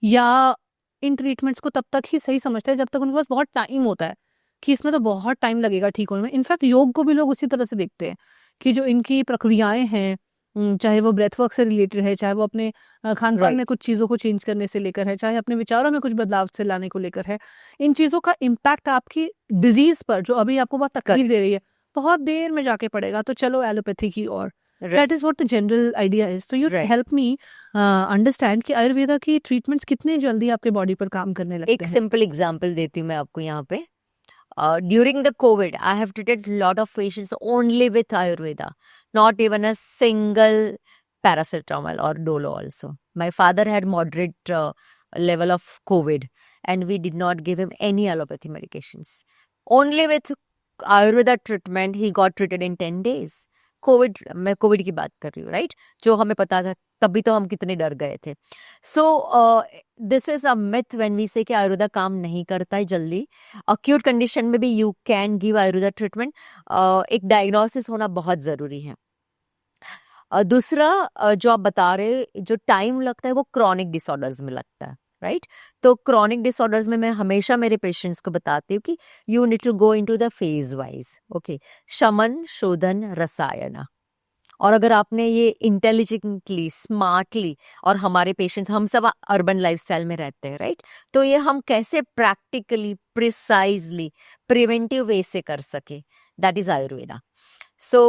या इन ट्रीटमेंट्स को तब तक ही सही समझते हैं जब तक उनके पास बहुत टाइम होता है कि इसमें तो बहुत टाइम लगेगा ठीक होने में। इनफैक्ट योग को भी लोग उसी तरह से देखते हैं कि जो इनकी प्रक्रियाएं हैं, चाहे वो ब्रेथ वर्क से रिलेटेड है, चाहे वो अपने खान पान में कुछ चीज़ों को चेंज करने से लेकर है, चाहे अपने विचारों में कुछ बदलाव से लाने को लेकर है, इन चीज़ों का इम्पैक्ट आपकी डिजीज पर जो अभी आपको बहुत तकलीफ दे रही है बहुत देर में जाके पड़ेगा. तो चलो एलोपैथी की और that is what the general idea is. तो यू हेल्प मी अंडरस्टैंड कि आयुर्वेदा की ट्रीटमेंट्स कितने जल्दी आपके बॉडी पर काम करने लगते हैं. एक सिंपल एग्जांपल देती हूँ मैं आपको यहाँ पे. During the COVID, I have treated a lot of patients only with Ayurveda, not even a single paracetamol or Dolo also. My father had moderate level of COVID, and we did not give him any allopathy medications. Only with Ayurveda treatment, he got treated in 10 days. मैं Covid की बात कर रही हूँ, right, जो हमें पता था तभी तो हम कितने डर गए थे. So this is a myth when we say कि आयुर्वेदा काम नहीं करता है जल्दी. अक्यूट कंडीशन में भी you can give Ayurveda treatment. एक डायग्नोसिस होना बहुत जरूरी है. दूसरा जो आप बता रहे, जो टाइम लगता है वो क्रॉनिक डिसऑर्डर्स में लगता है, राइट. तो क्रॉनिक डिसऑर्डर्स में मैं हमेशा मेरे पेशेंट्स को बताती हूँ कि you need to go into the phase wise. Okay, शमन, शोधन, रसायन. और अगर आपने ये इंटेलिजेंटली, स्मार्टली, और हमारे पेशेंट्स, हम सब अर्बन लाइफस्टाइल में रहते हैं, राइट, तो ये हम कैसे प्रैक्टिकली, प्रिसाइजली, प्रिवेंटिव वे से कर सके, that is Ayurveda. So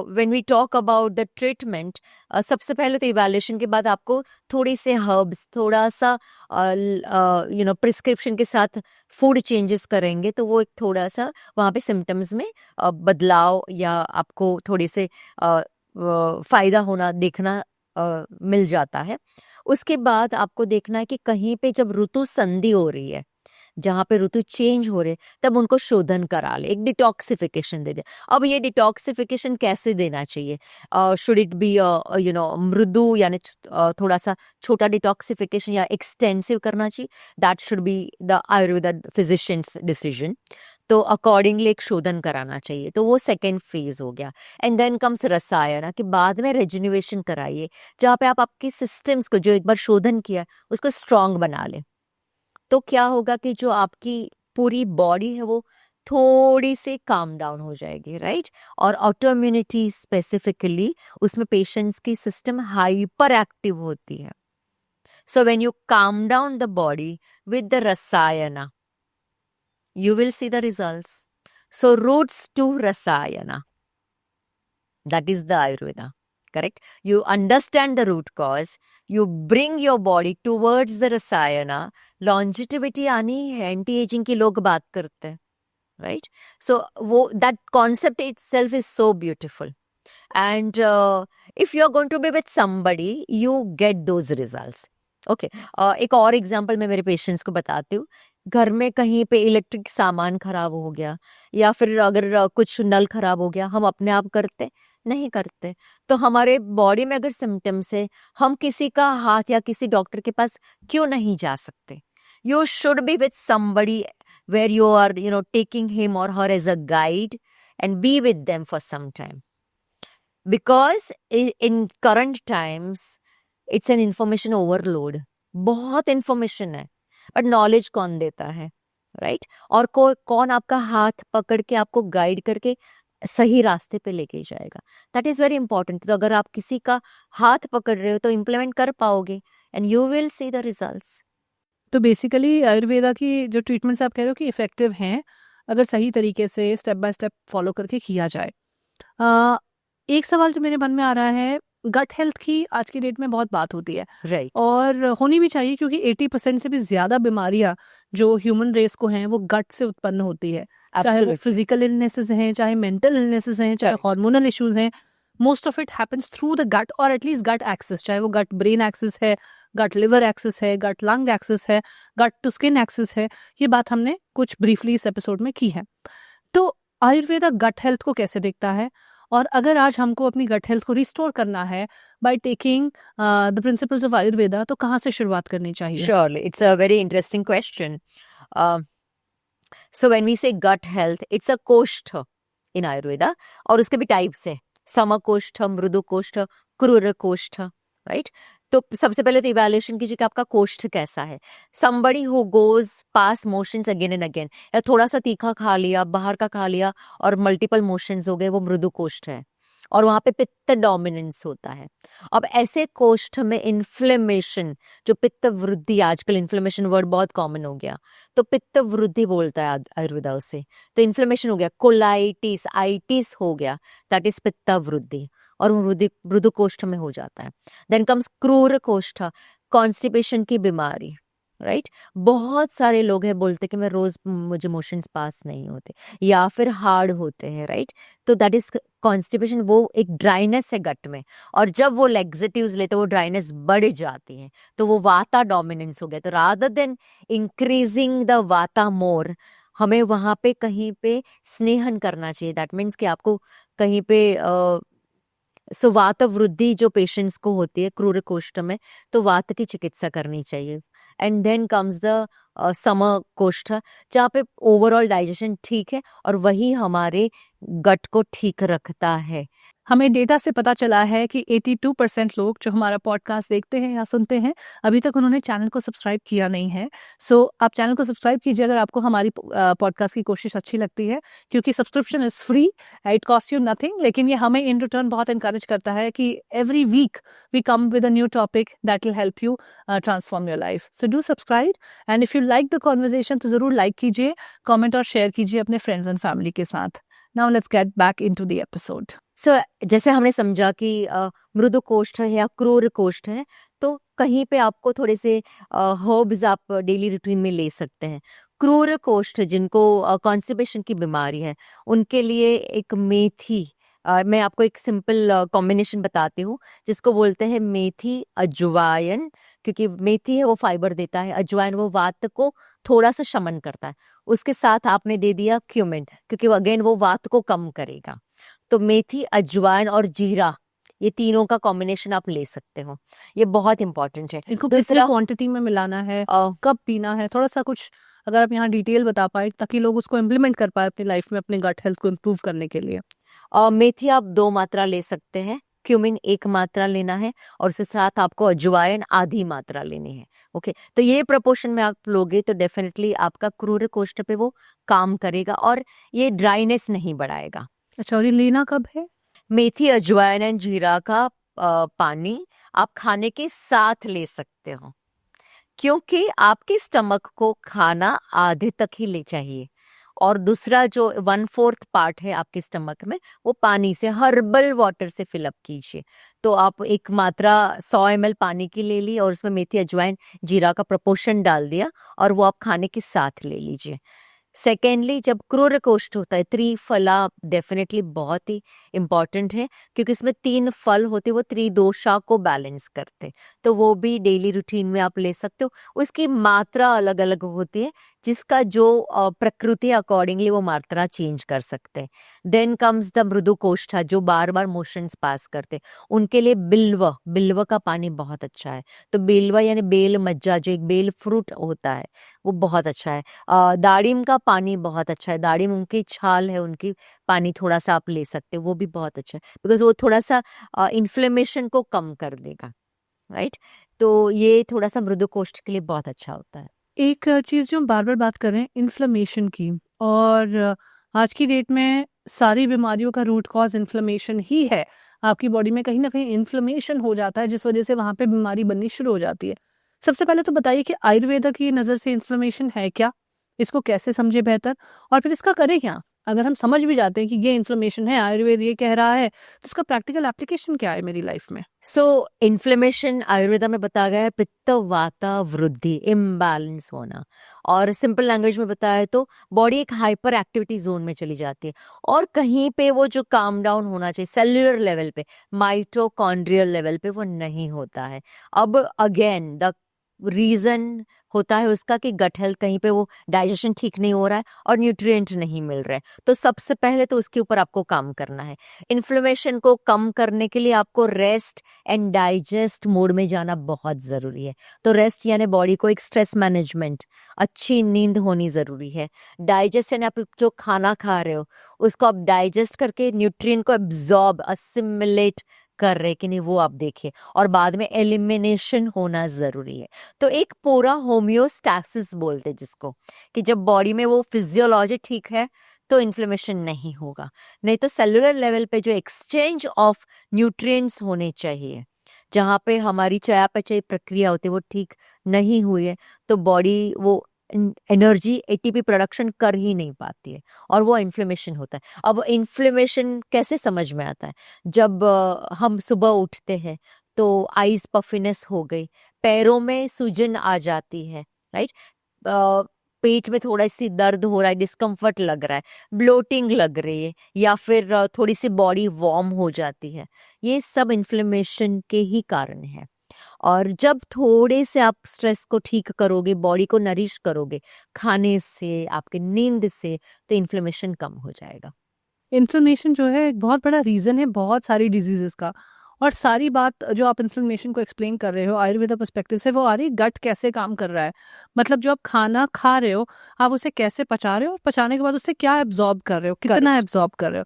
when we talk about the treatment, सबसे पहले तो इवैल्यूएशन के बाद आपको थोड़े से हर्ब्स, थोड़ा सा प्रिस्क्रिप्शन के साथ फूड चेंजेस करेंगे तो वो एक थोड़ा सा वहाँ पे सिम्टम्स में बदलाव या आपको थोड़े से फायदा होना देखना मिल जाता है. उसके बाद आपको देखना है कि कहीं पे जब ऋतु संधि हो रही है, जहाँ पे ऋतु चेंज हो रहे, तब उनको शोधन करा ले, एक डिटॉक्सिफिकेशन दे दे. अब ये डिटॉक्सिफिकेशन कैसे देना चाहिए? शुड इट बी मृदु, यानी थोड़ा सा छोटा डिटॉक्सिफिकेशन, या एक्सटेंसिव करना चाहिए? That should be the Ayurveda physicians decision. तो अकॉर्डिंगली एक शोधन कराना चाहिए. तो वो सेकेंड फेज हो गया. एंड देन कम्स रसायन, कि बाद में रेजिन्युएशन कराइए, जहाँ पे आप आपके सिस्टम्स को जो एक बार शोधन किया उसको स्ट्रांग बना ले. तो क्या होगा कि जो आपकी पूरी बॉडी है वो थोड़ी सी काम डाउन हो जाएगी, राइट. और ऑटोइम्यूनिटी स्पेसिफिकली उसमें पेशेंट्स की सिस्टम हाइपर एक्टिव होती है. So when you calm down the body with the rasayana, you will see the results. So roots to Rasayana. That is the Ayurveda, correct? You understand the root cause, you bring your body towards the Rasayana. Longevity आनी है, anti-aging की लोग बात करते हैं, right? So that concept itself is so beautiful. And if you're going to be with somebody, you get those results. Okay. एक और example मैं मेरे पेशेंट्स को बताती हूँ. घर में कहीं पे इलेक्ट्रिक सामान खराब हो गया या फिर अगर कुछ नल खराब हो गया, हम अपने आप करते नहीं करते. तो हमारे बॉडी में अगर सिम्टम्स है, हम किसी का हाथ या किसी डॉक्टर के पास क्यों नहीं जा सकते? You should be with somebody where you are, taking him or her as a guide and be with them for some time. Because in current times, it's an information overload. बहुत information है, but knowledge कौन देता है, right? और कौन आपका हाथ पकड़ के आपको गाइड करके सही रास्ते पे लेके जाएगा. That is very important. तो अगर आप किसी का हाथ पकड़ रहे हो तो इम्प्लीमेंट कर पाओगे and you will see the results. तो बेसिकली आयुर्वेदा की जो ट्रीटमेंट्स आप कह रहे हो कि इफेक्टिव हैं अगर सही तरीके से स्टेप बाय स्टेप फॉलो करके किया जाए. एक सवाल जो मेरे मन में आ रहा है, गट हेल्थ की आज की डेट में बहुत बात होती है, Right. और होनी भी चाहिए क्योंकि 80% से भी ज्यादा बीमारियां जो ह्यूमन रेस को हैं वो गट से उत्पन्न होती है. चाहे वो Absolutely. फिजिकल इलनेसेस हैं, चाहे मेंटल इलनेसेस हैं, चाहे Correct. हार्मोनल इश्यूज हैं, most of it happens through the gut और एटलीस्ट गट एक्सेस. चाहे वो गट ब्रेन एक्सेस है, गट लिवर एक्सेस है, गट लंग एक्सेस है, गट टू स्किन एक्सेस है. ये बात हमने कुछ ब्रीफली इस एपिसोड में की है. तो आयुर्वेदा गट हेल्थ को कैसे देखता है, और अगर आज हमको अपनी गट हेल्थ को रिस्टोर करना है by taking the principles of Ayurveda, तो कहाँ से शुरुआत करनी चाहिए? Surely, it's a very interesting question. So when we say gut health, it's a कोष्ठ in Ayurveda, और उसके भी टाइप्स है, समकोष्ठ, मृदु कोष्ठ, क्रूर कोष्ठ, राइट? तो सबसे पहले तो इवैल्यूएशन कीजिए कि आपका कोष्ठ कैसा है. Somebody who goes past motions again and again, या थोड़ा सा तीखा खा लिया, बाहर का खा लिया और मल्टीपल मोशंस हो गए, वो मृदु कोष्ठ है और वहां पे पित्त डोमिनेंस होता है. अब ऐसे कोष्ठ में इन्फ्लेमेशन, जो पित्त वृद्धि, आजकल इन्फ्लेमेशन वर्ड बहुत कॉमन हो गया, तो पित्त वृद्धि बोलता है आयुर्वेदा उसे. तो इन्फ्लेमेशन हो गया, कोलाइटिस, आइटिस हो गया, दैट इज पित्त वृद्धि, और मृदु कोष्ठ में हो जाता है. देन कम्स क्रूर कोष्ठ, कॉन्स्टिपेशन की बीमारी, राइट? बहुत सारे लोग हैं बोलते कि मैं रोज मुझे मोशंस पास नहीं होते या फिर हार्ड होते हैं, राइट? तो दैट इज कॉन्स्टिपेशन. वो एक ड्राइनेस है गट में, और जब वो लेग्जेटिव्स लेते वो ड्राइनेस बढ़ जाती है, तो वो वाता डोमिनेंस हो गया. तो रादर देन इंक्रीजिंग द वाता मोर, हमें वहां पे कहीं पे स्नेहन करना चाहिए. दैट मीन्स कि आपको कहीं पे सो वात वृद्धि जो पेशेंट्स को होती है क्रूर कोष्ठ में, तो वात की चिकित्सा करनी चाहिए. एंड देन कम्स द सम कोष्ठ, जहाँ पे ओवरऑल डाइजेशन ठीक है और वही हमारे गट को ठीक रखता है. हमें डेटा से पता चला है कि 82% लोग जो हमारा पॉडकास्ट देखते हैं या सुनते हैं, अभी तक उन्होंने चैनल को सब्सक्राइब किया नहीं है. सो आप चैनल को सब्सक्राइब कीजिए अगर आपको हमारी पॉडकास्ट की कोशिश अच्छी लगती है, क्योंकि subscription is free, it cost you nothing, लेकिन ये हमें इन रिटर्न बहुत इंकरेज करता है कि every week we come with a new topic that will help you transform your life. So do subscribe, and if you like the conversation तो जरूर like कीजिए, कॉमेंट और शेयर कीजिए अपने फ्रेंड्स एंड फैमिली के साथ. Now let's get back into the episode. So जैसे हमने समझा कि मृदु कोष्ठ है या क्रूर कोष्ठ है, तो कहीं पे आपको थोड़े से हर्ब्स आप डेली रूटीन में ले सकते हैं. क्रूर कोष्ठ जिनको कॉन्स्टिपेशन की बीमारी है, उनके लिए एक मेथी, मैं आपको एक सिंपल कॉम्बिनेशन बताती हूँ जिसको बोलते हैं मेथी अजवाइन. क्योंकि मेथी है वो फाइबर देता है, अजवाइन वो वात को थोड़ा सा शमन करता है. उसके साथ आपने दे दिया क्यूमिन, क्योंकि अगेन वो वात को कम करेगा. तो मेथी, अजवाइन और जीरा, ये तीनों का कॉम्बिनेशन आप ले सकते हो. ये बहुत इंपॉर्टेंट है. इनको कितनी क्वांटिटी में मिलाना है, कब पीना है, थोड़ा सा कुछ अगर आप यहाँ डिटेल बता पाए ताकि लोग उसको इम्प्लीमेंट कर पाए अपनी लाइफ में अपने गट हेल्थ को इम्प्रूव करने के लिए. मेथी आप 2 मात्रा ले सकते हैं, क्यूमिन 1 मात्रा लेना है, और उसके साथ आपको अजवाइन आधी मात्रा लेनी है. ओके, तो ये प्रपोर्शन में आप लोगे तो डेफिनेटली आपका क्रूर कोष्ठ पे वो काम करेगा और ये ड्राइनेस नहीं बढ़ाएगा. अच्छा, और ये लेना कब है? मेथी, अजवाइन एंड जीरा का पानी आप खाने के साथ ले सकते हो, क्योंकि आपके स्टमक को खाना आधे तक ही ले चाहिए. और दूसरा जो 1/4 पार्ट है आपके स्टमक में वो पानी से, हर्बल वाटर से फिलअप कीजिए। तो आप एक मात्रा 100 ml पानी की ले ली और उसमें मेथी, अजवाइन, जीरा का प्रपोर्शन डाल दिया और वो आप खाने के साथ ले लीजिए। सेकेंडली, जब क्रूर कोष्ठ होता है, त्रिफला डेफिनेटली बहुत ही इम्पॉर्टेंट है, क्योंकि इसमें 3 फल होते हैं, वो त्रिदोषा को बैलेंस करते हैं। तो वो भी डेली रूटीन में आप ले सकते हो। उसकी मात्रा अलग अलग होती है, जिसका जो प्रकृति अकॉर्डिंगली वो मात्रा चेंज कर सकते हैं। देन कम्स द मृदु कोष्ठा, जो बार बार मोशंस पास करते हैं, उनके लिए बिल्व का पानी बहुत अच्छा है। तो बिल्व यानी बेल मज्जा, जो एक बेल फ्रूट होता है, वो बहुत अच्छा है। दाड़िम का पानी बहुत अच्छा है। दाड़िम उनकी छाल है, उनकी पानी थोड़ा सा आप ले सकते हो, वो भी बहुत अच्छा है, बिकॉज वो थोड़ा सा इन्फ्लेमेशन को कम कर देगा, राइट। तो ये थोड़ा सा मृदु कोष्ठ के लिए बहुत अच्छा होता है। एक चीज़ जो हम बार-बार बात कर रहे हैं इन्फ्लेमेशन की, और आज की डेट में सारी बीमारियों का रूट कॉज़ इन्फ्लेमेशन ही है। आपकी बॉडी में कहीं न कहीं इन्फ्लेमेशन हो जाता है, जिस वज़ह से वहाँ पे बीमारी बननी शुरू हो जाती है। सबसे पहले तो बताइए कि आयुर्वेदा की नज़र से इन्फ्लेमेशन है क्या? इसको कैसे समझें बेहतर? और फिर इसका करें क्या? अगर हम समझ भी जाते हैं कि ये इन्फ्लेमेशन है, आयुर्वेद ये कह रहा है, तो इसका प्रैक्टिकल एप्लीकेशन क्या है मेरी लाइफ़ में? सो इन्फ्लेमेशन आयुर्वेदा में बताया गया है पित्त वाता वृद्धि, इम्बैलेंस होना। और सिंपल लैंग्वेज में बताया तो बॉडी एक हाइपर एक्टिविटी जोन में चली जाती है, और कहीं पे वो जो काम डाउन होना चाहिए सेल्युलर लेवल पे, माइटोकॉन्ड्रियल लेवल पे, वो नहीं होता है। अब अगेन द रीजन होता है उसका कि गट हेल्थ, कहीं पे वो डाइजेशन ठीक नहीं हो रहा है और न्यूट्रिएंट नहीं मिल रहे हैं। तो सबसे पहले तो उसके ऊपर आपको काम करना है। इन्फ्लेमेशन को कम करने के लिए आपको रेस्ट एंड डाइजेस्ट मोड में जाना बहुत ज़रूरी है। तो रेस्ट यानी बॉडी को एक स्ट्रेस मैनेजमेंट, अच्छी नींद होनी ज़रूरी है। डाइजेस्ट यानी आप जो खाना खा रहे हो उसको आप डाइजेस्ट करके न्यूट्रिएंट को एब्जॉर्ब, असिमिलेट कर रहे कि नहीं, वो आप देखिए। और बाद में एलिमिनेशन होना ज़रूरी है। तो एक पूरा होम्योस्टैसिस बोलते हैं जिसको, कि जब बॉडी में वो फिजियोलॉजी ठीक है तो इन्फ्लेमेशन नहीं होगा। नहीं तो सेलुलर लेवल पे जो एक्सचेंज ऑफ न्यूट्रिएंट्स होने चाहिए, जहाँ पे हमारी चयापचय प्रक्रिया होती है, वो ठीक नहीं हुई है, तो बॉडी वो एनर्जी एटीपी प्रोडक्शन कर ही नहीं पाती है, और वो इन्फ्लेमेशन होता है। अब इन्फ्लेमेशन कैसे समझ में आता है? जब हम सुबह उठते हैं तो आईज पफिनेस हो गई, पैरों में सूजन आ जाती है, राइट। पेट में थोड़ा सी दर्द हो रहा है, डिस्कम्फर्ट लग रहा है, ब्लोटिंग लग रही है, या फिर थोड़ी सी बॉडी वार्म हो जाती है, ये सब इन्फ्लेमेशन के ही कारण है। और जब थोड़े से आप स्ट्रेस को ठीक करोगे, बॉडी को नरिश करोगे खाने से, आपके नींद से, तो इन्फ्लेमेशन कम हो जाएगा। इन्फ्लेमेशन जो है एक बहुत बड़ा रीज़न है बहुत सारी डिजीज़ेज़ का, और सारी बात जो आप इन्फ्लेमेशन को एक्सप्लेन कर रहे हो आयुर्वेदा पर्सपेक्टिव से, वो आ रही गट कैसे काम कर रहा है। मतलब जो आप खाना खा रहे हो, आप उसे कैसे पचा रहे हो, और पचाने के बाद उससे क्या एब्जॉर्ब कर रहे हो, कितना एब्जॉर्ब कर रहे हो।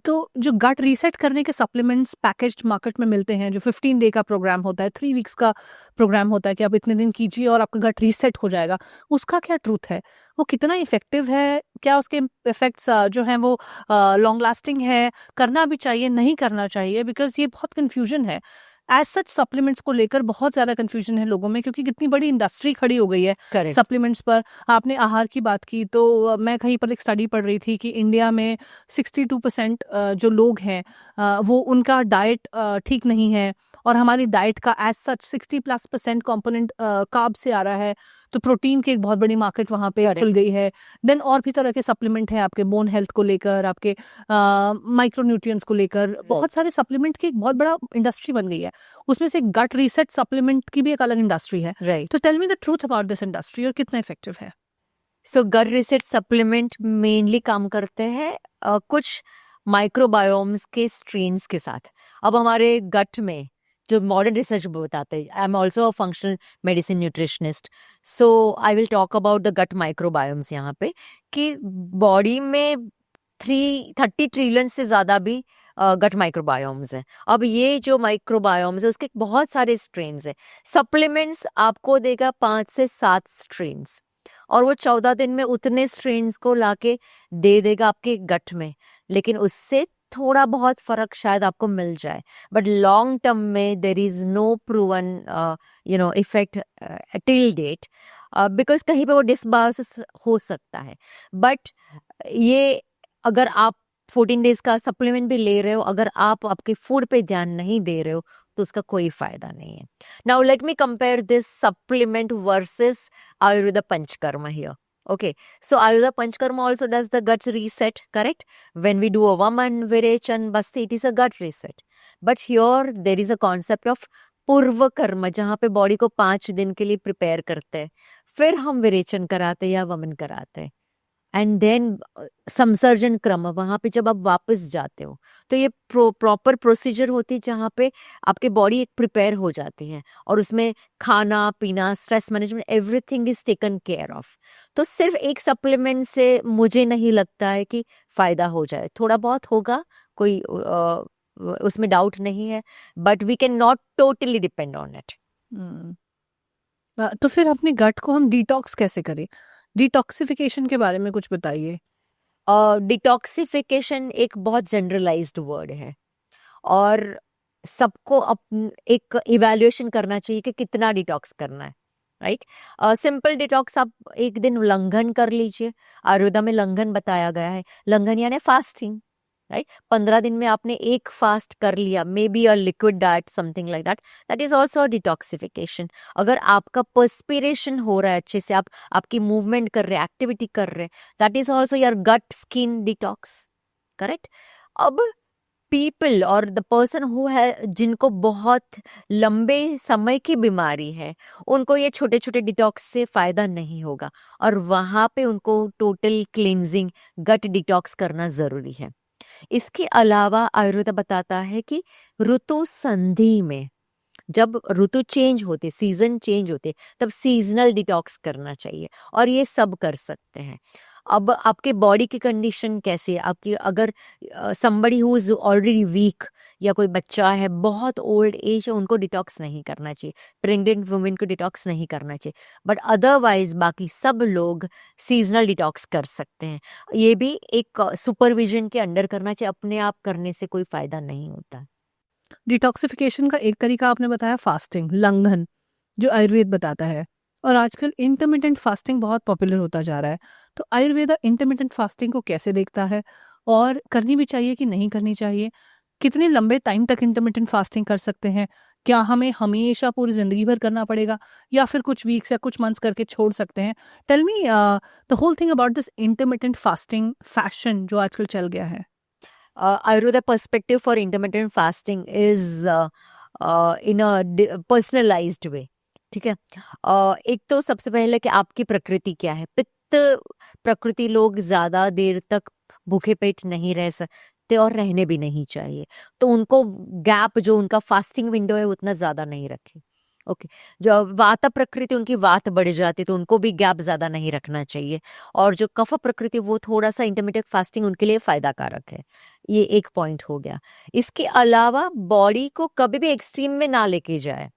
तो जो गट रीसेट करने के सप्लीमेंट्स पैकेज्ड मार्केट में मिलते हैं, जो 15 डे का प्रोग्राम होता है, 3 वीक्स का प्रोग्राम होता है कि आप इतने दिन कीजिए और आपका गट रीसेट हो जाएगा, उसका क्या ट्रूथ है? वो कितना इफेक्टिव है? क्या उसके इफेक्ट्स जो हैं वो लॉन्ग लास्टिंग है? करना भी चाहिए, नहीं करना चाहिए? बिकॉज ये बहुत कन्फ्यूजन है। एज सच सप्लीमेंट्स को लेकर बहुत ज़्यादा कन्फ्यूजन है लोगों में, क्योंकि कितनी बड़ी इंडस्ट्री खड़ी हो गई है करेक्ट। सप्लीमेंट्स पर। आपने आहार की बात की, तो मैं कहीं पर एक स्टडी पढ़ रही थी कि इंडिया में 62% जो लोग हैं वो उनका डाइट ठीक नहीं है, और हमारी डाइट का एज सच 60+% कॉम्पोनेंट कार्ब से आ रहा है। तो प्रोटीन की एक बहुत बड़ी मार्केट वहाँ पे Correct. खुल गई है। देन और भी तरह के सप्लीमेंट हैं आपके बोन हेल्थ को लेकर, आपके माइक्रोन्यूट्रिएंट्स को लेकर, बहुत सारे सप्लीमेंट की एक बहुत बड़ा इंडस्ट्री बन गई है। उसमें से गट रीसेट सप्लीमेंट की भी एक अलग इंडस्ट्री है। राइट। तो tell me the truth about this industry, और कितना इफेक्टिव है? So gut reset supplement mainly काम करते हैं कुछ माइक्रोबायोम्स के स्ट्रेन्स के साथ। अब हमारे गट में जो मॉडर्न रिसर्च बताते हैं, I am also a functional medicine nutritionist, so I will talk about the gut microbiomes यहाँ पे, कि बॉडी में 30 ट्रिलियन से ज़्यादा भी गट माइक्रोबायोम्स हैं। अब ये जो माइक्रोबायोम्स है उसके बहुत सारे स्ट्रेन्स हैं। सप्लीमेंट्स आपको देगा 5 से 7 स्ट्रेन्स, और वो 14 दिन में उतने स्ट्रेन्स को लाके दे देगा आपके गट में, लेकिन उससे थोड़ा बहुत फर्क शायद आपको मिल जाए, बट लॉन्ग टर्म में there is no proven effect till date. Because कहीं पे वो डिसबाउंस हो सकता है। बट ये अगर आप 14 डेज का सप्लीमेंट भी ले रहे हो, अगर आप आपके फूड पे ध्यान नहीं दे रहे हो तो उसका कोई फायदा नहीं है। Now let me compare this supplement versus Ayurveda panchakarma here. Okay, so Ayurveda Panchkarma also does the gut reset, correct? When we do a Vaman, Virech and Basti, it is a gut reset. But here there is a concept of पूर्व कर्म, जहाँ पे body को 5 दिन के लिए prepare करते हैं, फिर हम विरेचन कराते हैं या वमन कराते हैं, एंड देन संसर्जन क्रम, वहाँ पे जब आप वापस जाते हो तो ये प्रॉपर प्रोसीजर होती है जहाँ पे आपकी बॉडी एक प्रिपेयर हो जाती है और उसमें खाना पीना, stress management, everything is taken care of. तो सिर्फ एक सप्लीमेंट से मुझे नहीं लगता है कि फायदा हो जाए, थोड़ा बहुत होगा, कोई उसमें डाउट नहीं है, but we can not totally depend on it. तो फिर अपने गट को हम डिटॉक्स कैसे करें? डिटॉक्सिफिकेशन के बारे में कुछ बताइए। डिटॉक्सिफिकेशन एक बहुत जनरलाइज्ड वर्ड है और सबको एक इवैल्यूएशन करना चाहिए कि कितना डिटॉक्स करना है, राइट? सिंपल डिटॉक्स आप एक दिन लंघन कर लीजिए, आयुर्वेदा में लंघन बताया गया है, लंघन यानी फास्टिंग, राइट? 15 दिन में आपने एक फास्ट कर लिया, may be a liquid diet, something like that, that is also a detoxification. अगर आपका पर्स्पिरेशन हो रहा है अच्छे से, आप आपकी मूवमेंट कर रहे हैं, एक्टिविटी कर रहे हैं, that is also your gut skin detox, correct? अब पीपल और द पर्सन हु है, जिनको बहुत लंबे समय की बीमारी है, उनको ये छोटे छोटे डिटॉक्स से फायदा नहीं होगा और वहाँ पे उनको टोटल क्लींजिंग, गट डिटॉक्स करना जरूरी है। इसके अलावा आयुर्वेद बताता है कि ऋतु संधि में, जब ऋतु चेंज होते, सीजन चेंज होते, तब सीजनल डिटॉक्स करना चाहिए और ये सब कर सकते हैं। अब आपके बॉडी की कंडीशन कैसी है, आपकी अगर somebody who is already weak या कोई बच्चा है बहुत ओल्ड एज है, उनको डिटॉक्स नहीं करना चाहिए, प्रेग्नेंट वुमेन को डिटॉक्स नहीं करना चाहिए, बट अदरवाइज बाकी सब लोग सीजनल डिटॉक्स कर सकते हैं। ये भी एक सुपरविजन के अंडर करना चाहिए, अपने आप करने से कोई फायदा नहीं होता। डिटॉक्सिफिकेशन का एक तरीका आपने बताया फास्टिंग, लंघन, जो आयुर्वेद बताता है, और आजकल इंटरमिटेंट फास्टिंग बहुत पॉपुलर होता जा रहा है। तो आयुर्वेदा इंटरमिटेंट फास्टिंग को कैसे देखता है और करनी भी चाहिए कि नहीं करनी चाहिए? कितने लंबे टाइम तक इंटरमिटेंट फास्टिंग कर सकते हैं? क्या हमें हमेशा पूरी जिंदगी भर करना पड़ेगा या फिर कुछ वीक्स या कुछ मंथ्स करके छोड़ सकते हैं? Tell me the whole thing about this intermittent fasting fashion जो आजकल चल गया है। Ayurveda perspective for intermittent fasting is in a personalized way, ठीक है? एक तो सबसे पहले कि आपकी प्रकृति क्या है। पित्त प्रकृति लोग ज्यादा देर तक भूखे पेट नहीं रह सकते और रहने भी नहीं चाहिए, तो उनको गैप जो उनका फास्टिंग विंडो है उतना ज्यादा नहीं रखें। ओके, जो वात प्रकृति उनकी वात बढ़ जाती है तो उनको भी गैप ज्यादा नहीं रखना चाहिए, और जो कफ प्रकृति वो थोड़ा सा इंटरमीडिएट फास्टिंग उनके लिए फायदा कारक है। ये एक पॉइंट हो गया। इसके अलावा बॉडी को कभी भी एक्सट्रीम में ना लेके जाए।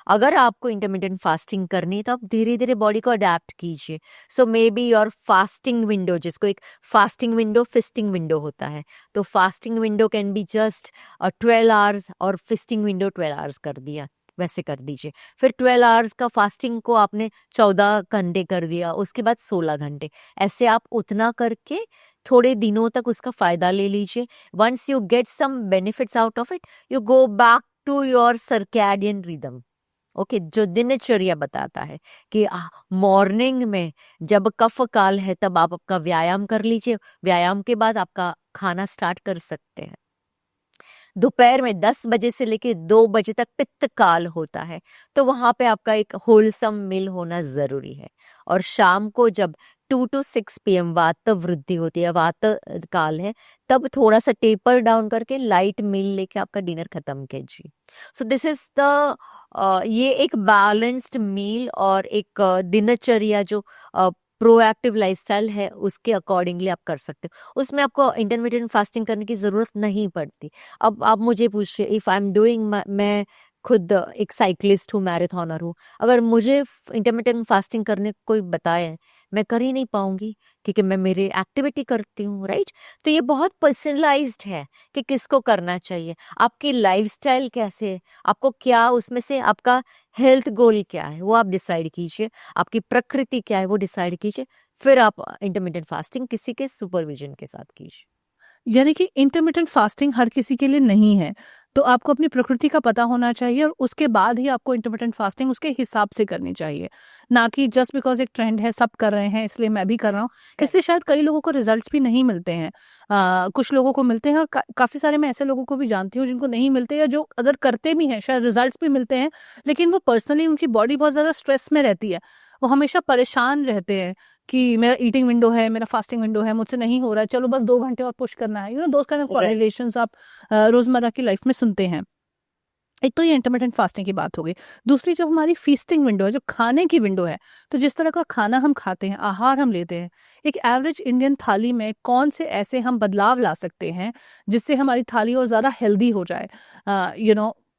अगर आपको इंटरमीडिएट फास्टिंग करनी है तो आप धीरे धीरे बॉडी को अडेप्ट कीजिए। So may be your fasting window, जिसको एक फास्टिंग विंडो फिस्टिंग विंडो होता है, तो fasting window can be just 12 hours और फिस्टिंग विंडो 12 आवर्स कर दिया, वैसे कर दीजिए। फिर 12 आवर्स का फास्टिंग को आपने 14 घंटे कर दिया, उसके बाद 16 घंटे, ऐसे आप उतना करके थोड़े दिनों तक उसका फायदा ले लीजिए। Once you get some benefits out of it, you go back to your circadian rhythm. Okay, जो दिनचर्या बताता है कि मॉर्निंग में जब कफ काल है तब आप आपका व्यायाम कर लीजिए, व्यायाम के बाद आपका खाना स्टार्ट कर सकते हैं। दोपहर में 10 बजे से लेके 2 बजे तक पित्त काल होता है, तो वहां पे आपका एक होलसम मील होना जरूरी है। और शाम को जब 2 to 6 PM वात वृद्धि होती है, वात काल है, तब थोड़ा सा टेपर डाउन करके लाइट मील लेके आपका डिनर खत्म कीजिए। सो दिस इज द ये एक बैलेंस्ड मील और एक दिनचर्या जो प्रोएक्टिव लाइफस्टाइल है उसके अकॉर्डिंगली आप कर सकते हो। उसमें आपको इंटरमीडिएट फास्टिंग करने की ज़रूरत नहीं पड़ती। अब आप मुझे पूछिए, इफ़ आई एम डूइंग, मैं खुद एक साइक्लिस्ट हूँ, मैराथनर हूँ, अगर मुझे इंटरमीडिएट फास्टिंग करने को कोई बताए, मैं कर ही नहीं पाऊंगी क्योंकि मैं मेरी एक्टिविटी करती हूँ, राइट। तो ये बहुत पर्सनलाइज्ड है कि किसको करना चाहिए, आपकी लाइफस्टाइल कैसे है, आपको क्या उसमें से आपका हेल्थ गोल क्या है वो आप डिसाइड कीजिए, आपकी प्रकृति क्या है वो डिसाइड कीजिए, फिर आप इंटरमिटेंट फास्टिंग किसी के सुपरविजन के साथ कीजिए। यानी कि इंटरमिटेंट फास्टिंग हर किसी के लिए नहीं है, तो आपको अपनी प्रकृति का पता होना चाहिए और उसके बाद ही आपको इंटरमिटेंट फास्टिंग उसके हिसाब से करनी चाहिए, ना कि जस्ट बिकॉज एक ट्रेंड है सब कर रहे हैं इसलिए मैं भी कर रहा हूँ। इससे शायद कई लोगों को रिजल्ट्स भी नहीं मिलते हैं, कुछ लोगों को मिलते हैं और काफ़ी सारे मैं ऐसे लोगों को भी जानती हूँ जिनको नहीं मिलते, या जो अगर करते भी हैं शायद रिजल्ट्स भी मिलते हैं, लेकिन वो पर्सनली उनकी बॉडी बहुत ज़्यादा स्ट्रेस में रहती है, वो हमेशा परेशान रहते हैं कि मेरा ईटिंग विंडो है, मेरा फास्टिंग विंडो है, मुझसे नहीं हो रहा है, चलो बस 2 घंटे और पुश करना है, those kind of Right. Conversations आप रोजमर्रा की लाइफ में सुनते हैं। एक तो ये इंटरमिटेंट फास्टिंग की बात हो गई। दूसरी जो हमारी फीस्टिंग विंडो है, जो खाने की विंडो है, तो जिस तरह का खाना हम खाते हैं, आहार हम लेते हैं, एक एवरेज इंडियन थाली में कौन से ऐसे हम बदलाव ला सकते हैं जिससे हमारी थाली और ज़्यादा हेल्दी हो जाए।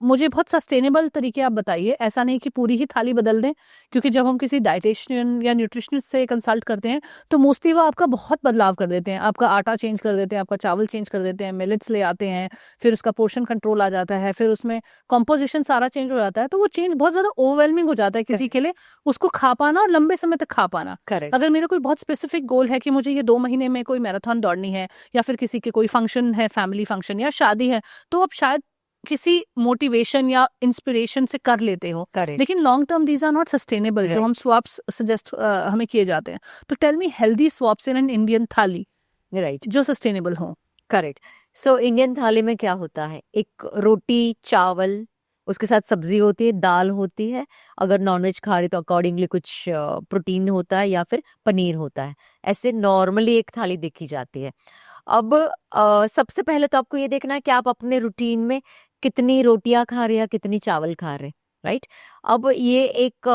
मुझे बहुत सस्टेनेबल तरीके आप बताइए, ऐसा नहीं कि पूरी ही थाली बदल दें, क्योंकि जब हम किसी डाइटिशियन या न्यूट्रिशनिस्ट से कंसल्ट करते हैं तो मोस्टली वो आपका बहुत बदलाव कर देते हैं, आपका आटा चेंज कर देते हैं, आपका चावल चेंज कर देते हैं, मिलेट्स ले आते हैं, फिर उसका पोर्शन कंट्रोल आ जाता है, फिर उसमें कॉम्पोजिशन सारा चेंज हो जाता है, तो वो चेंज बहुत ज़्यादा ओवरवेलमिंग हो जाता है किसी के लिए, उसको खा पाना और लंबे समय तक खा पाना। करेक्ट। अगर मेरा कोई बहुत स्पेसिफिक गोल है कि मुझे ये 2 महीने में कोई मैराथन दौड़नी है, या फिर किसी के कोई फंक्शन है, फैमिली फंक्शन या शादी है, तो आप शायद किसी मोटिवेशन या इंस्पिरेशन से कर लेते हो, करेक्ट। लेकिन long term these are not sustainable. जो Right. हम स्वैप्स सजेस्ट हमें किए जाते हैं, तो tell me healthy swaps in an Indian thali right. जो सस्टेनेबल हो। करेक्ट। सो इंडियन थाली में क्या होता है, एक रोटी चावल, उसके साथ सब्जी होती है, दाल होती है, अगर नॉनवेज खा रहे तो अकॉर्डिंगली कुछ प्रोटीन होता है या फिर पनीर होता है, ऐसे नॉर्मली एक थाली देखी जाती है। अब सबसे पहले तो आपको ये देखना है कि आप अपने रूटीन में कितनी रोटियां खा रहे हैं, कितनी चावल खा रहे हैं, राइट। अब ये एक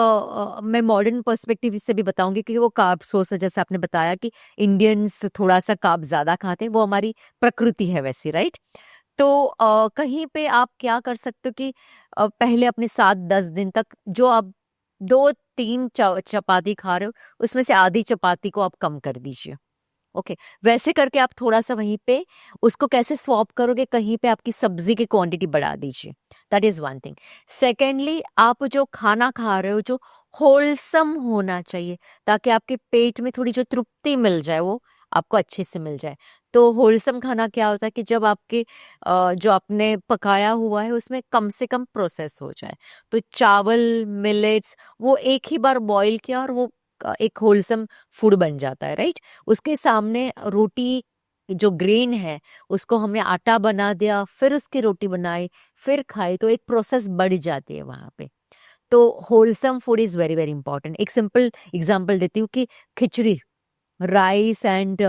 मैं मॉडर्न पर्सपेक्टिव से भी बताऊंगी कि वो कार्ब सोर्स है, जैसे आपने बताया कि इंडियंस थोड़ा सा कार्ब ज्यादा खाते हैं, वो हमारी प्रकृति है वैसी, राइट। तो कहीं पे आप क्या कर सकते हो कि पहले अपने 7-10 दिन तक जो आप 2-3 चपाती खा रहे हो उसमें से आधी चपाती को आप कम कर दीजिए। ओके, वैसे करके आप थोड़ा सा वहीं पे उसको कैसे स्वॉप करोगे, कहीं पे आपकी सब्जी की क्वांटिटी बढ़ा दीजिए, that is one thing. Secondly, आप जो खाना खा रहे हो जो होलसम होना चाहिए, ताकि आपके पेट में थोड़ी जो तृप्ति मिल जाए वो आपको अच्छे से मिल जाए। तो होलसम खाना क्या होता है कि जब आपके जो आपने पकाया हुआ है उसमें कम से कम प्रोसेस हो जाए। तो चावल, मिलेट्स, वो एक ही बार बॉईल किया और वो एक होलसम फूड बन जाता है, राइट। उसके सामने रोटी जो ग्रेन है उसको हमने आटा बना दिया, फिर उसकी रोटी बनाई, फिर खाई, तो एक प्रोसेस बढ़ जाती है वहां पे। तो wholesome food is very very important. एक सिंपल एग्जांपल देती हूँ कि खिचड़ी, राइस एंड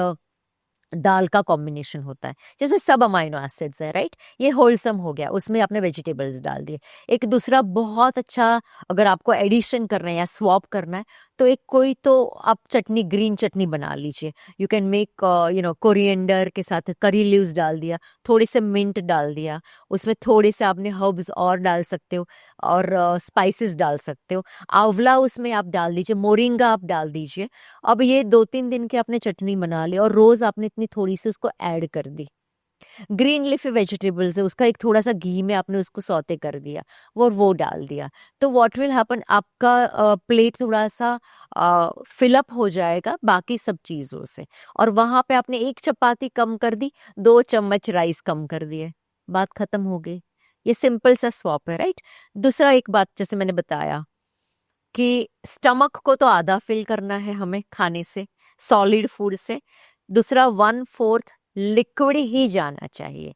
दाल का कॉम्बिनेशन होता है जिसमें सब अमाइनो एसिड्स है, राइट। ये होलसम हो गया, उसमें आपने वेजिटेबल्स डाल दिए। एक दूसरा बहुत अच्छा, अगर आपको एडिशन करना है या स्वॉप करना है, तो एक कोई तो आप चटनी, ग्रीन चटनी बना लीजिए। यू कैन मेक कोरिएंडर के साथ करी लीव्स डाल दिया, थोड़े से मिंट डाल दिया, उसमें थोड़े से आपने हर्ब्स और डाल सकते हो और स्पाइसेस डाल सकते हो। आंवला उसमें आप डाल दीजिए, मोरिंगा आप डाल दीजिए। अब ये 2-3 दिन की आपने चटनी बना ली और रोज आपने इतनी थोड़ी सी उसको ऐड कर दी। ग्रीन लीफी वेजिटेबल्स है, उसका एक थोड़ा सा घी में आपने उसको सौते कर दिया, वो डाल दिया। तो व्हाट विल हैपन, आपका प्लेट थोड़ा सा फिलअप हो जाएगा बाकी सब चीज़ों से, और वहां पे आपने एक चपाती कम कर दी, 2 चम्मच राइस कम कर दिए, बात खत्म हो गई। ये सिंपल सा स्वॉप है, राइट। दूसरा एक बात, जैसे मैंने बताया कि स्टमक को तो आधा फिल करना है हमें खाने से, सॉलिड फूड से, दूसरा 1/4 लिक्विड ही जाना चाहिए।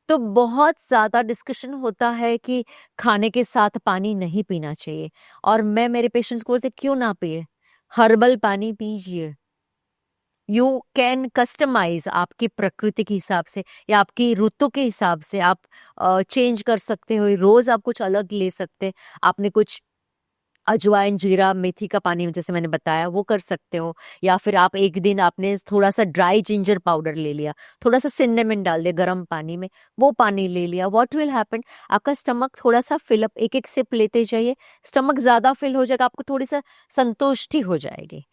तो बहुत ज़्यादा डिस्कशन होता है कि खाने के साथ पानी नहीं पीना चाहिए, और मैं मेरे पेशेंट्स को बोलते क्यों ना पिए, हर्बल पानी पीजिए। यू कैन कस्टमाइज आपकी प्रकृति के हिसाब से या आपकी ऋतु के हिसाब से आप चेंज कर सकते हो, रोज आप कुछ अलग ले सकते हैं। आपने कुछ अजवाइन, जीरा, मेथी का पानी जैसे मैंने बताया वो कर सकते हो, या फिर आप एक दिन आपने थोड़ा सा ड्राई जिंजर पाउडर ले लिया, थोड़ा सा सिनेमन डाल दिया गर्म पानी में, वो पानी ले लिया। व्हाट विल हैपन, आपका स्टमक थोड़ा सा फिलअप, एक सिप लेते जाइए, स्टमक ज्यादा फिल हो जाएगा, आपको थोड़ी सा संतुष्टि हो जाएगी।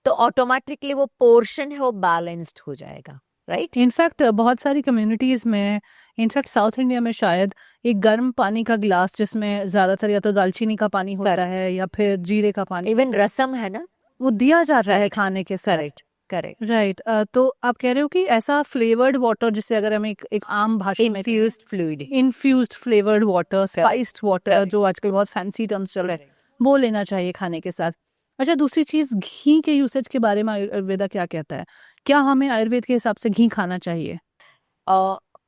तो ऑटोमेटिकली वो पोर्शन है वो बैलेंस्ड हो जाएगा, राइट? इनफैक्ट बहुत सारी कम्युनिटीज में, इनफैक्ट साउथ इंडिया में शायद एक गर्म पानी का गिलास जिसमें ज्यादातर या तो दालचीनी का पानी होता है या फिर जीरे का पानी, इवन रसम है ना, वो दिया जा रहा है खाने के साथ। Correct correct. राइट। तो आप कह रहे हो कि ऐसा फ्लेवर्ड वाटर, जिसे अगर हम एक आम भाषा में infused fluid, infused flavoured water, spiced water, Correct. जो आजकल बहुत फैंसी टर्म्स चल रहे हैं, वो लेना चाहिए खाने के साथ। अच्छा, दूसरी चीज, घी के यूसेज के बारे में आयुर्वेदा क्या कहता है? क्या हमें आयुर्वेद के हिसाब से घी खाना चाहिए?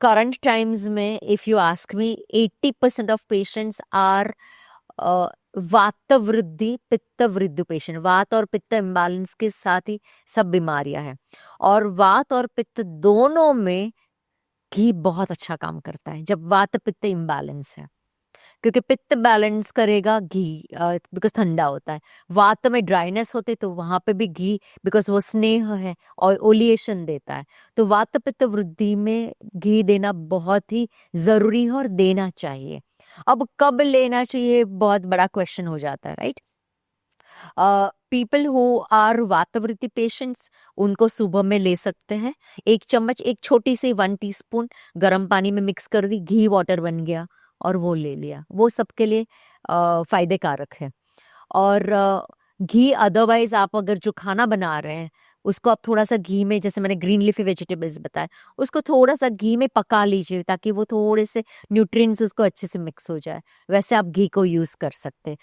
करंट टाइम्स में if you ask me 80% of patients are vata vriddhi पित्त वृद्धि पेशेंट। वात और पित्त इम्बैलेंस के साथ ही सब बीमारियां हैं, और वात और पित्त दोनों में घी बहुत अच्छा काम करता है जब वात पित्त इम्बैलेंस है, क्योंकि पित्त बैलेंस करेगा घी, बिकॉज ठंडा होता है। वात में ड्राइनेस होते तो वहां पे भी घी, बिकॉज वो स्नेह है और ओलिएशन देता है, तो वात पित्त वृद्धि में घी देना बहुत ही जरूरी है और देना चाहिए। अब कब लेना चाहिए बहुत बड़ा क्वेश्चन हो जाता है, right? People who are vatavritti patients, उनको सुबह में ले सकते हैं 1 चम्मच, एक छोटी सी 1 टीस्पून गर्म पानी में मिक्स कर दी, घी वाटर बन गया और वो ले लिया, वो सबके लिए फायदे कारक है। और घी अदरवाइज आप अगर जो खाना बना रहे हैं उसको आप थोड़ा सा घी में, जैसे मैंने ग्रीन लीफी वेजिटेबल्स बताया, उसको थोड़ा सा घी में पका लीजिए ताकि वो थोड़े से न्यूट्रिएंट्स उसको अच्छे से मिक्स हो जाए, वैसे आप घी को यूज कर सकते हैं।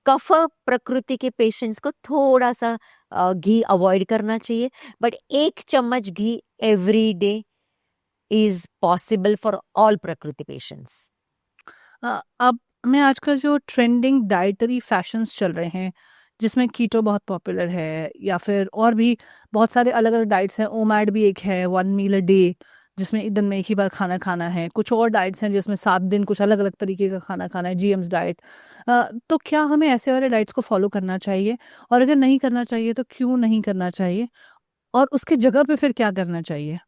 कफ प्रकृति के पेशेंट्स को थोड़ा सा घी अवॉइड करना चाहिए, but 1 chammach ghee every day is possible for all prakriti patients. अब मैं आजकल जो ट्रेंडिंग डाइटरी फैशंस चल रहे हैं, जिसमें कीटो बहुत पॉपुलर है, या फिर और भी बहुत सारे अलग अलग डाइट्स हैं, ओमैड भी एक है, 1 मील अ डे, जिसमें एक दिन में एक ही बार खाना खाना है, कुछ और डाइट्स हैं जिसमें 7 दिन कुछ अलग अलग तरीके का खाना खाना है, जीएम्स डाइट। तो क्या हमें ऐसे वाले डाइट्स को फॉलो करना चाहिए, और अगर नहीं करना चाहिए तो क्यों नहीं करना चाहिए, और उसके जगह पे फिर क्या करना चाहिए?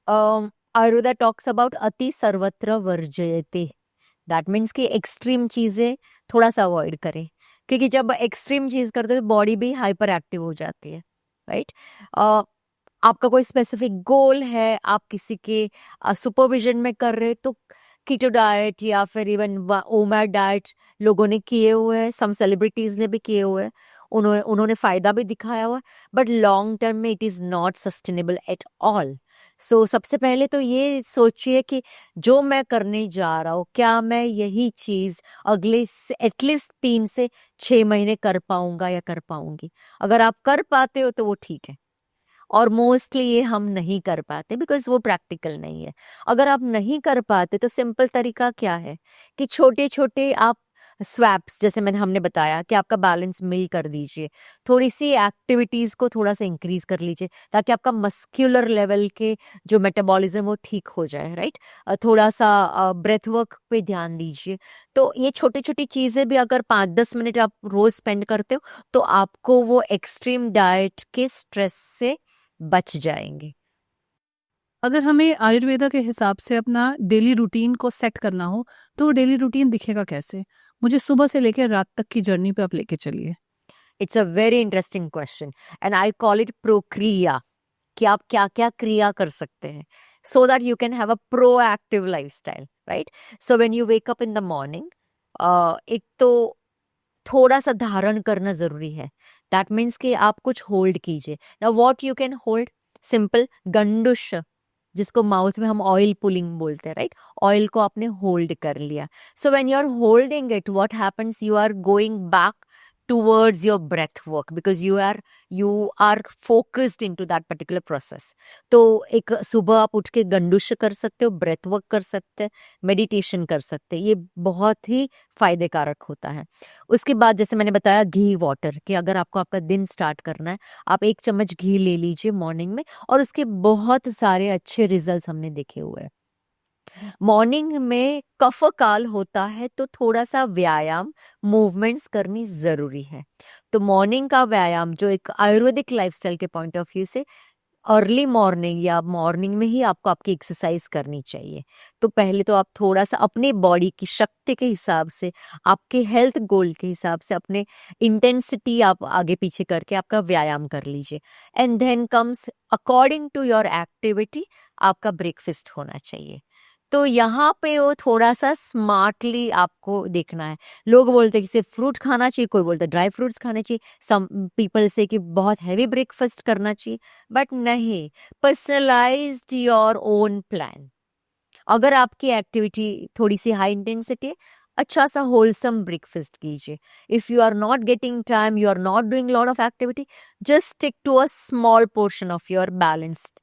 आयुर्वेदा टॉक्स अबाउट अति सर्वत्र वर्जयते, दैट मीन्स कि एक्सट्रीम चीजें थोड़ा सा अवॉइड करें, क्योंकि जब एक्सट्रीम चीज करते हैं तो बॉडी भी हाइपर एक्टिव हो जाती है, राइट? आपका कोई स्पेसिफिक गोल है, आप किसी के सुपरविजन में कर रहे हैं, तो कीटो डाइट या फिर इवन ओमैड डाइट लोगों ने किए हुए हैं, सम सेलिब्रिटीज ने भी किए हुए हैं, उन्होंने फायदा भी दिखाया हुआ है, बट लॉन्ग टर्म में it is not sustainable at all. So सबसे पहले तो ये सोचिए कि जो मैं करने जा रहा हूँ, क्या मैं यही चीज अगले एटलीस्ट 3 से 6 महीने कर पाऊंगा या कर पाऊंगी? अगर आप कर पाते हो तो वो ठीक है, और मोस्टली ये हम नहीं कर पाते बिकॉज वो प्रैक्टिकल नहीं है। अगर आप नहीं कर पाते तो सिंपल तरीका क्या है कि छोटे छोटे आप स्वैप्स, जैसे हमने बताया कि आपका बैलेंस मिल कर दीजिए, थोड़ी सी एक्टिविटीज को थोड़ा सा इंक्रीज कर लीजिए ताकि आपका मस्क्यूलर लेवल के जो मेटाबॉलिज्म वो ठीक हो जाए, राइट? थोड़ा सा ब्रेथ वर्क पे ध्यान दीजिए। तो ये छोटी छोटी चीजें भी अगर 5-10 मिनट आप रोज स्पेंड करते हो तो आपको वो एक्सट्रीम डाइट के स्ट्रेस से बच जाएंगे। अगर हमें आयुर्वेदा के हिसाब से अपना डेली रूटीन को सेट करना हो, तो डेली रूटीन दिखेगा कैसे? मुझे सुबह से लेकर रात तक की जर्नी पे आप लेके चलिए। It's a very interesting question and I call it prokriya, कि आप क्या क्या क्रिया कर सकते हैं so that you can have a proactive lifestyle, right? So when you wake up in the morning, एक तो थोड़ा सा धारण करना जरूरी है। दैट मीन्स कि आप कुछ होल्ड कीजिए। Now what you can hold, simple gandush, जिसको माउथ में हम ऑयल पुलिंग बोलते हैं, राइट? ऑयल को आपने होल्ड कर लिया। So when you are holding it, what happens, you are going back towards your breath work because you are focused into that particular process. तो एक सुबह आप उठ के गंडुश कर सकते हो, ब्रेथ वर्क कर सकते हैं, मेडिटेशन कर सकते हैं, ये बहुत ही फायदे कारक होता है। उसके बाद जैसे मैंने बताया घी वाटर, कि अगर आपको आपका दिन स्टार्ट करना है, आप 1 चम्मच घी ले लीजिए मॉर्निंग में, और उसके बहुत सारे अच्छे रिजल्ट्स हमने देखे हुए हैं। मॉर्निंग में कफ काल होता है तो थोड़ा सा व्यायाम, मूवमेंट्स करनी जरूरी है। तो मॉर्निंग का व्यायाम जो एक आयुर्वेदिक लाइफस्टाइल के पॉइंट ऑफ व्यू से अर्ली मॉर्निंग या मॉर्निंग में ही आपको आपकी एक्सरसाइज करनी चाहिए। तो पहले तो आप थोड़ा सा अपने बॉडी की शक्ति के हिसाब से, आपके हेल्थ गोल के हिसाब से अपने इंटेंसिटी आप आगे पीछे करके आपका व्यायाम कर लीजिए। And then comes according to your activity आपका ब्रेकफास्ट होना चाहिए। तो यहाँ पे वो थोड़ा सा स्मार्टली आपको देखना है। लोग बोलते हैं कि सिर्फ फ्रूट खाना चाहिए, कोई बोलता है ड्राई फ्रूट्स खाने चाहिए, सम पीपल से कि बहुत हैवी ब्रेकफास्ट करना चाहिए, बट नहीं, पर्सनलाइज्ड योर ओन प्लान। अगर आपकी एक्टिविटी थोड़ी सी हाई इंटेंसिटी है, अच्छा सा होलसम ब्रेकफास्ट कीजिए। If you are not getting time, you are not doing lot of activity, just stick to a small portion of your balanced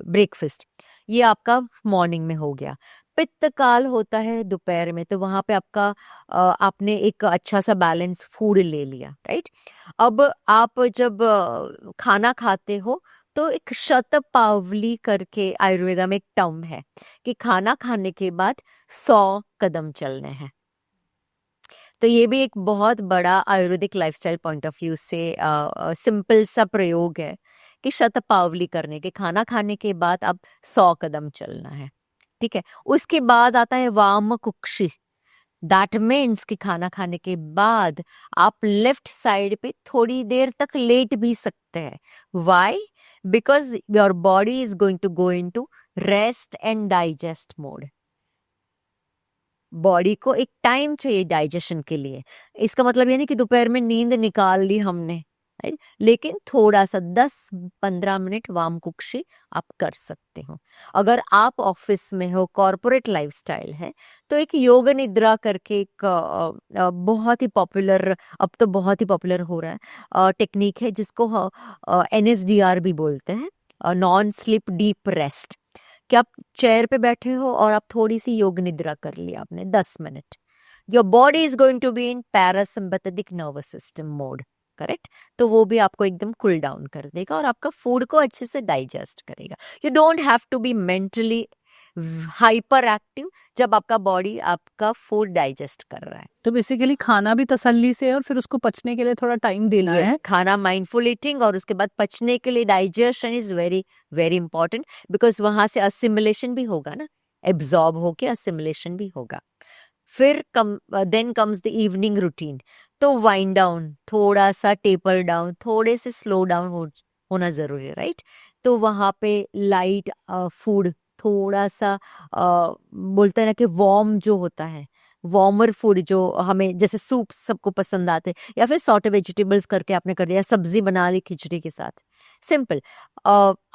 breakfast. ये आपका morning में हो गया। पित्त काल होता है दोपहर में, तो वहां पे आपका आपने एक अच्छा सा बैलेंस फूड ले लिया, राइट। अब आप जब खाना खाते हो तो एक शतपावली करके आयुर्वेदा में एक टर्म है कि खाना खाने के बाद 100 कदम चलने हैं। तो ये भी एक बहुत बड़ा Ayurvedic lifestyle point of view से सिंपल सा प्रयोग है कि शतपावली करने के, खाना खाने के बाद अब 100 कदम चलना है, ठीक है। उसके बाद आता है वाम कुक्षी। दैट मीन्स कि खाना खाने के बाद आप लेफ्ट साइड पे थोड़ी देर तक लेट भी सकते हैं। Why? Because your body is going to go into rest and digest mode. Body को एक टाइम चाहिए डाइजेशन के लिए। इसका मतलब ये नहीं कि दोपहर में नींद निकाल ली हमने, राइट, लेकिन थोड़ा सा 10-15 मिनट वाम कुक्षी आप कर सकते हो। अगर आप ऑफिस में हो, कॉरपोरेट लाइफस्टाइल है, तो एक योग निद्रा करके एक बहुत ही पॉपुलर, अब तो बहुत ही पॉपुलर हो रहा है, टेक्निक है जिसको NSDR भी बोलते हैं, नॉन स्लिप डीप रेस्ट। कि आप चेयर पे बैठे हो और आप थोड़ी सी योग निद्रा कर लिया आपने 10 minute. Your body is going to be in parasympathetic nervous system mode, correct. तो वो भी आपको एकदम कूल डाउन कर देगा और आपका फूड को अच्छे से डाइजेस्ट करेगा। You don't have to be mentally hyper active जब आपका बॉडी आपका फूड डाइजेस्ट कर रहा है। तो बेसिकली खाना भी तसल्ली से और फिर उसको पचने के लिए थोड़ा टाइम देना Yes, है। खाना माइंडफुल ईटिंग और उसके बाद पचने के लिए digestion is very very important, because वहां से असिमुलेशन भी होगा ना, एब्जॉर्ब होके असिमुलेशन भी होगा। फिर then comes the evening routine. तो वाइंड डाउन, थोड़ा सा टेपर डाउन, थोड़े से स्लो डाउन होना जरूरी है, राइट। तो वहां पे लाइट फूड, थोड़ा सा बोलते हैं ना कि वार्म जो होता है, वार्मर फूड जो हमें, जैसे सूप सबको पसंद आते हैं, या फिर सॉटे वेजिटेबल्स करके आपने कर दिया, सब्जी बना ली खिचड़ी के साथ, सिंपल।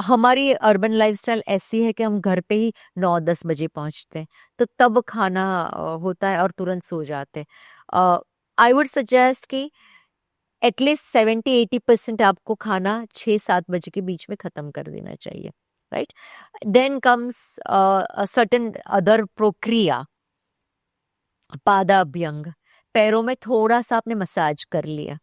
हमारी अर्बन लाइफस्टाइल ऐसी है कि हम घर पे ही 9-10 बजे पहुंचते हैं, तो तब खाना होता है और तुरंत सो जाते हैं। आई वुड सजेस्ट कि एटलीस्ट 70-80% आपको खाना 6-7 बजे के बीच में खत्म कर देना चाहिए, right. Then comes certain other प्रक्रिया, पादाभ्यंग। पैरों में थोड़ा सा आपने मसाज कर लिया,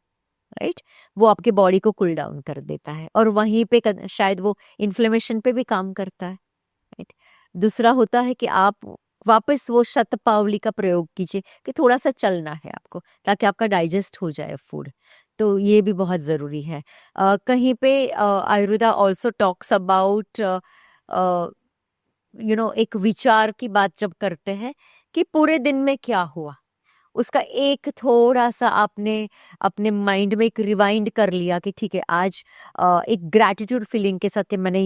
राइट, वो आपके बॉडी को कूल डाउन कर देता है और वहीं पे शायद वो इन्फ्लेमेशन पे भी काम करता है, राइट। दूसरा होता है कि आप वापस वो शतपावली का प्रयोग कीजिए कि थोड़ा सा चलना है आपको, ताकि आपका डाइजेस्ट हो जाए फूड। तो ये भी बहुत ज़रूरी है। कहीं पे आयुर्वेदा ऑल्सो टॉक्स अबाउट एक विचार की बात जब करते हैं कि पूरे दिन में क्या हुआ, उसका एक थोड़ा सा आपने अपने माइंड में एक रिवाइंड कर लिया कि ठीक है, आज एक ग्रैटिट्यूड फीलिंग के साथ कि मैंने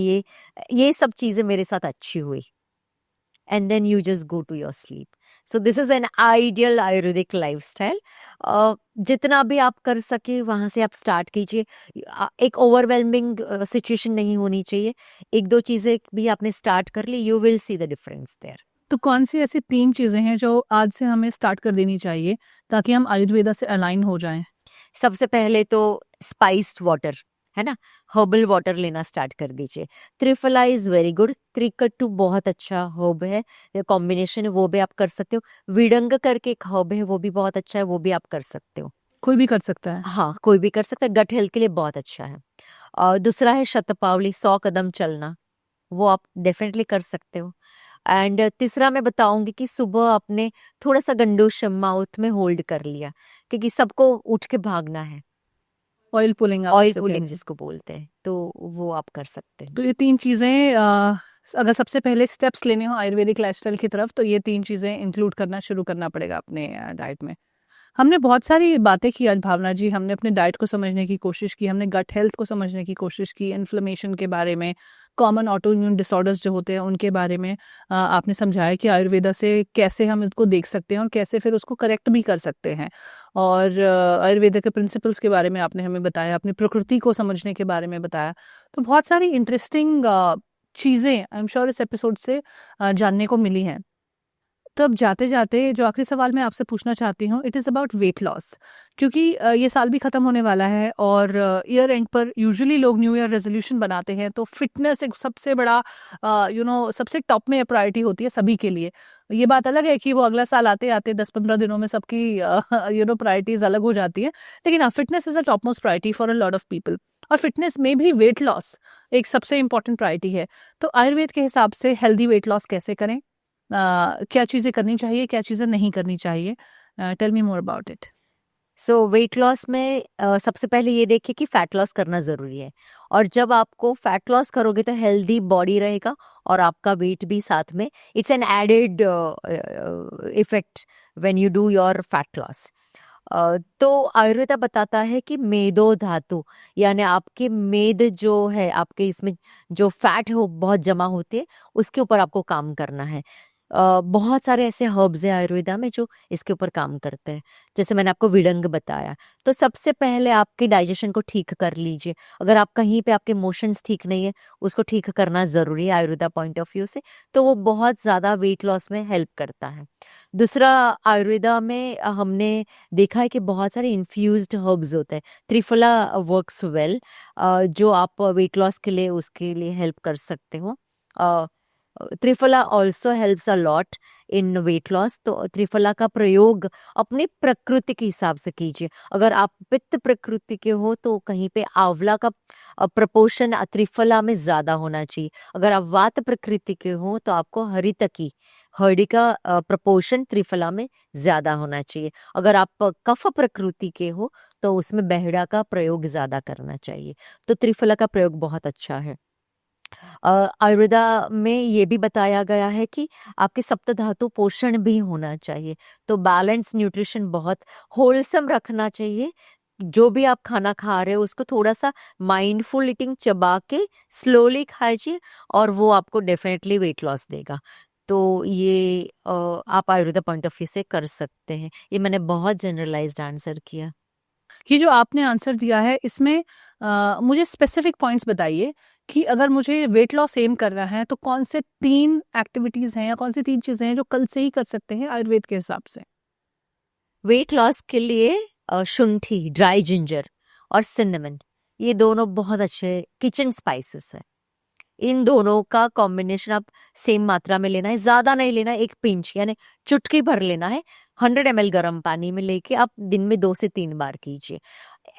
ये सब चीज़ें मेरे साथ अच्छी हुई, and then you just go to your sleep. So this is an ideal Ayurvedic lifestyle. जितना भी आप कर सके वहाँ से आप स्टार्ट कीजिए। एक ओवरवेलमिंग सिचुएशन नहीं होनी चाहिए। 1-2 चीज़ें भी आपने स्टार्ट कर ली, you will see the difference there. तो कौन सी ऐसी 3 चीजें हैं जो आज से हमें स्टार्ट कर देनी चाहिए ताकि हम आयुर्वेदा से अलाइन हो जाएं? सबसे पहले तो स्पाइस्ड वाटर है ना, हर्बल वाटर लेना स्टार्ट कर दीजिए। त्रिफला इज वेरी गुड, त्रिकट्टू बहुत अच्छा हर्ब है, कॉम्बिनेशन है, वो भी आप कर सकते हो। विडंग करके एक हर्ब है, वो भी बहुत अच्छा है, वो भी आप कर सकते हो। कोई भी कर सकता है? हाँ, कोई भी कर सकता है, गट हेल्थ के लिए बहुत अच्छा है। और दूसरा है शतपावली, 100 कदम चलना, वो आप डेफिनेटली कर सकते हो। एंड तीसरा मैं बताऊंगी कि सुबह आपने थोड़ा सा गंडूशम माउथ में होल्ड कर लिया, क्योंकि सबको उठ के भागना है, ऑयल पुलिंग ऑयल पुलिंग जिसको बोलते हैं, तो वो आप कर सकते हैं। तो ये 3 चीज़ें अगर सबसे पहले स्टेप्स लेने हो आयुर्वेदिक लाइफस्टाइल की तरफ, तो ये 3 चीज़ें इंक्लूड करना शुरू करना पड़ेगा अपने डाइट में। हमने बहुत सारी बातें की आज भावना जी, हमने अपने डाइट को समझने की कोशिश की, हमने गट हेल्थ को समझने की कोशिश की, इन्फ्लेमेशन के बारे में, कॉमन ऑटो इम्यून डिसऑर्डर्स जो होते हैं उनके बारे में आपने समझाया कि आयुर्वेदा से कैसे हम इसको देख सकते हैं और कैसे फिर उसको करेक्ट भी कर सकते हैं। और आयुर्वेदा के प्रिंसिपल्स के बारे में आपने हमें बताया, अपनी प्रकृति को समझने के बारे में बताया। तो बहुत सारी इंटरेस्टिंग चीज़ें आई एम श्योर इस एपिसोड से जानने को मिली हैं। तब जाते-जाते जो आखिरी सवाल मैं आपसे पूछना चाहती हूँ, it is about weight loss, क्योंकि ये साल भी ख़त्म होने वाला है और ईयर एंड पर यूजुअली लोग न्यू ईयर रेजोल्यूशन बनाते हैं, तो फिटनेस एक सबसे बड़ा सबसे टॉप में प्रायोरिटी होती है सभी के लिए। ये बात अलग है कि वो अगला साल आते-आते 10-15 दिनों में सबकी प्रायोरिटीज़ अलग हो जाती हैं, लेकिन हाँ, fitness is a top most priority for a lot of people और फिटनेस में भी वेट लॉस एक सबसे इम्पोर्टेंट प्रायोरिटी है। तो आयुर्वेद के हिसाब से हेल्दी वेट लॉस कैसे करें? क्या चीज़ें करनी चाहिए, क्या चीज़ें नहीं करनी चाहिए? Tell me more about it. So weight loss में सबसे पहले ये देखिए कि फैट लॉस करना ज़रूरी है, और जब आपको फैट लॉस करोगे तो हेल्दी बॉडी रहेगा और आपका वेट भी साथ में। It's an added effect when you do your fat loss. तो आयुर्वेदा बताता है कि मेदो धातु, यानी आपके मेद जो है, आपके इसमें जो फैट है वो बहुत जमा होती है, उसके ऊपर आपको काम करना है। बहुत सारे ऐसे हर्ब्स हैं आयुर्वेदा में जो इसके ऊपर काम करते हैं, जैसे मैंने आपको विडंग बताया। तो सबसे पहले आपके डाइजेशन को ठीक कर लीजिए। अगर आप कहीं पे आपके मोशंस ठीक नहीं है, उसको ठीक करना ज़रूरी है आयुर्वेदा पॉइंट ऑफ व्यू से, तो वो बहुत ज़्यादा वेट लॉस में हेल्प करता है। दूसरा, आयुर्वेदा में हमने देखा है कि बहुत सारे इन्फ्यूज्ड हर्ब्स होते हैं। त्रिफला वर्क्स वेल, जो आप वेट लॉस के लिए उसके लिए हेल्प कर सकते हो। Triphala also helps a lot in weight loss. तो त्रिफला का प्रयोग अपनी प्रकृति के हिसाब से कीजिए। अगर आप पित्त प्रकृति के हो तो कहीं पे आंवला का प्रपोर्शन त्रिफला में ज़्यादा होना चाहिए। अगर आप वात प्रकृति के हो तो आपको हरडी का प्रपोर्शन त्रिफला में ज़्यादा होना चाहिए। अगर आप कफ प्रकृति के हो तो उसमें बेहड़ा का प्रयोग ज़्यादा करना चाहिए। तो त्रिफला का प्रयोग बहुत अच्छा है। आयुर्वेदा में ये भी बताया गया है कि आपके सप्तधातु पोषण भी होना चाहिए। तो बैलेंस न्यूट्रिशन बहुत होलसम रखना चाहिए। जो भी आप खाना खा रहे हो उसको थोड़ा सा माइंडफुल ईटिंग, चबा के स्लोली खाइए, और वो आपको डेफिनेटली वेट लॉस देगा। तो ये आप आयुर्वेदा पॉइंट ऑफ व्यू से कर सकते हैं। ये मैंने बहुत जनरलाइज्ड आंसर किया। ये जो आपने आंसर दिया है इसमें मुझे स्पेसिफिक पॉइंट्स बताइए कि अगर मुझे वेट लॉस एम करना है तो कौन से 3 एक्टिविटीज़ हैं या कौन सी 3 चीज़ें हैं जो कल से ही कर सकते हैं आयुर्वेद के हिसाब से? वेट लॉस के लिए शुंठी, ड्राई जिंजर और सिनेमन, ये दोनों बहुत अच्छे किचन स्पाइसेस है। इन दोनों का कॉम्बिनेशन आप सेम मात्रा में लेना है, ज़्यादा नहीं लेना है, एक पिंच यानी चुटकी भर लेना है। 100 ml गर्म पानी में लेके आप दिन में 2 से 3 बार कीजिए।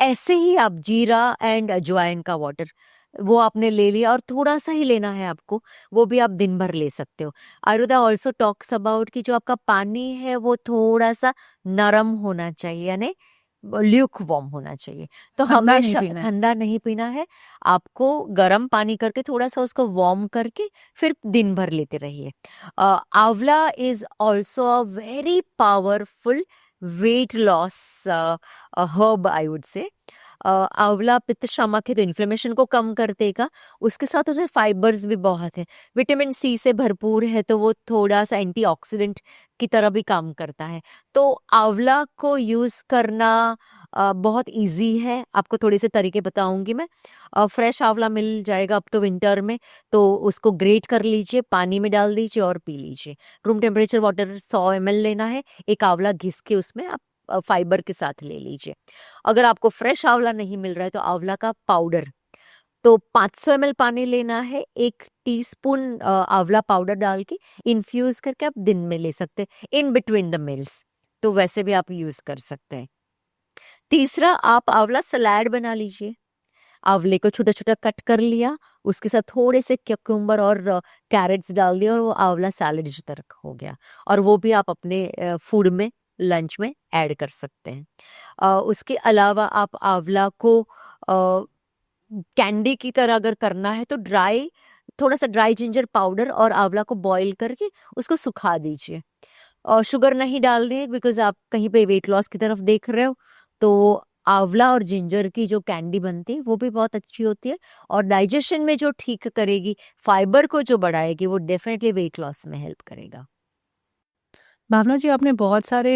ऐसे ही आप जीरा एंड अजवाइन का वाटर, वो आपने ले लिया और थोड़ा सा ही लेना है आपको, वो भी आप दिन भर ले सकते हो। आयुर्वेदा ऑल्सो टॉक्स अबाउट कि जो आपका पानी है वो थोड़ा सा नरम होना चाहिए, यानी ल्यूक वार्म होना चाहिए। तो ठंडा नहीं हमेशा पीना है। ठंडा नहीं पीना है, आपको गर्म पानी करके थोड़ा सा उसको वार्म करके फिर दिन भर लेते रहिए। आंवला is also a very powerful weight loss herb, I would say. आंवला पित्त शामक है तो इन्फ्लेमेशन को कम कर देगा। उसके साथ उसमें फाइबर्स भी बहुत है, विटामिन सी से भरपूर है, तो वो थोड़ा सा एंटीऑक्सीडेंट की तरह भी काम करता है। तो आंवला को यूज़ करना बहुत इजी है। आपको थोड़े से तरीके बताऊंगी मैं। फ्रेश आंवला मिल जाएगा अब तो विंटर में, तो उसको ग्रेट कर लीजिए, पानी में डाल दीजिए और पी लीजिए। रूम टेम्परेचर वाटर 100 ml लेना है, एक आंवला घिस के उसमें आप फाइबर के साथ ले लीजिए। अगर आपको फ्रेश आंवला नहीं मिल रहा है तो आंवला का पाउडर, तो 500 ml पानी लेना है, 1 टीस्पून आंवला पाउडर डाल के इन्फ्यूज करके आप दिन में ले सकते हैं इन बिटवीन द मील्स। तो वैसे भी आप यूज कर सकते हैं। तीसरा, आप आंवला सलाद बना लीजिए। आंवले को छोटा छोटा कट कर लिया, उसके साथ थोड़े से क्यूकम्बर और कैरेट्स डाल दिया और वो आंवला सैलेड जिस तरह हो गया। और वो भी आप अपने फूड में, लंच में ऐड कर सकते हैं। उसके अलावा आप आंवला को कैंडी की तरह अगर करना है तो थोड़ा सा ड्राई जिंजर पाउडर और आंवला को बॉईल करके उसको सुखा दीजिए। और शुगर नहीं डालनी है बिकॉज आप कहीं पे वेट लॉस की तरफ देख रहे हो। तो आंवला और जिंजर की जो कैंडी बनती है वो भी बहुत अच्छी होती है, और डाइजेशन में जो ठीक करेगी, फाइबर को जो बढ़ाएगी, वो डेफिनेटली वेट लॉस में हेल्प करेगा। भावना जी, आपने बहुत सारे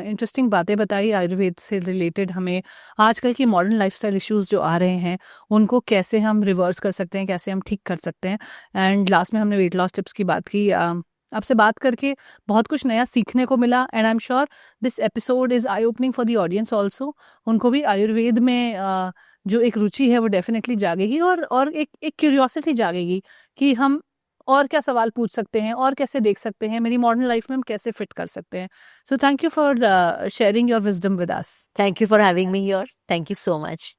इंटरेस्टिंग बातें बताई आयुर्वेद से रिलेटेड हमें। आजकल की मॉडर्न लाइफस्टाइल इश्यूज जो आ रहे हैं उनको कैसे हम रिवर्स कर सकते हैं, कैसे हम ठीक कर सकते हैं, एंड लास्ट में हमने वेट लॉस टिप्स की बात की। आपसे बात करके बहुत कुछ नया सीखने को मिला, and I am sure this episode is I opening for the audience also. उनको भी आयुर्वेद में जो एक रुचि है वो डेफिनेटली जागेगी, और एक क्यूरियोसिटी जागेगी कि हम और क्या सवाल पूछ सकते हैं और कैसे देख सकते हैं, मेरी मॉडर्न लाइफ में हम कैसे फिट कर सकते हैं। So thank you for sharing your wisdom with us. Thank you for having me here. Thank you so much.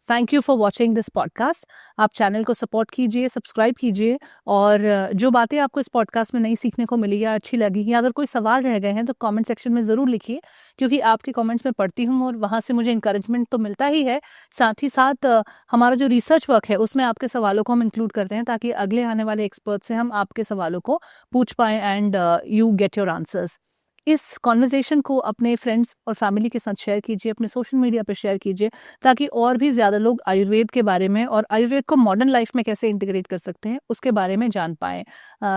Thank you for watching this podcast. आप चैनल को सपोर्ट कीजिए, सब्सक्राइब कीजिए, और जो बातें आपको इस पॉडकास्ट में नई सीखने को मिली या अच्छी लगी, या अगर कोई सवाल रह गए हैं तो कमेंट सेक्शन में ज़रूर लिखिए, क्योंकि आपके कमेंट्स में पढ़ती हूँ और वहाँ से मुझे इंकरेजमेंट तो मिलता ही है, साथ ही साथ हमारा जो रिसर्च वर्क है उसमें आपके सवालों को हम इंक्लूड करते हैं, ताकि अगले आने वाले एक्सपर्ट से हम आपके सवालों को पूछ पाएँ and you get your answers. इस कॉन्वर्जेसन को अपने फ्रेंड्स और फैमिली के साथ शेयर कीजिए, अपने सोशल मीडिया पर शेयर कीजिए, ताकि और भी ज़्यादा लोग आयुर्वेद के बारे में और आयुर्वेद को मॉडर्न लाइफ में कैसे इंटीग्रेट कर सकते हैं उसके बारे में जान पाएँ।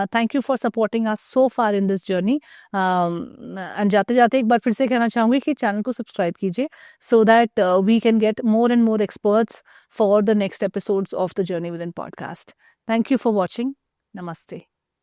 Thank you for supporting us so far in this journey. And जाते जाते एक बार फिर से कहना चाहूँगी कि चैनल को सब्सक्राइब कीजिए, so that we can get more and more experts for the next episodes of the journey with in podcast. Thank you for watching. नमस्ते।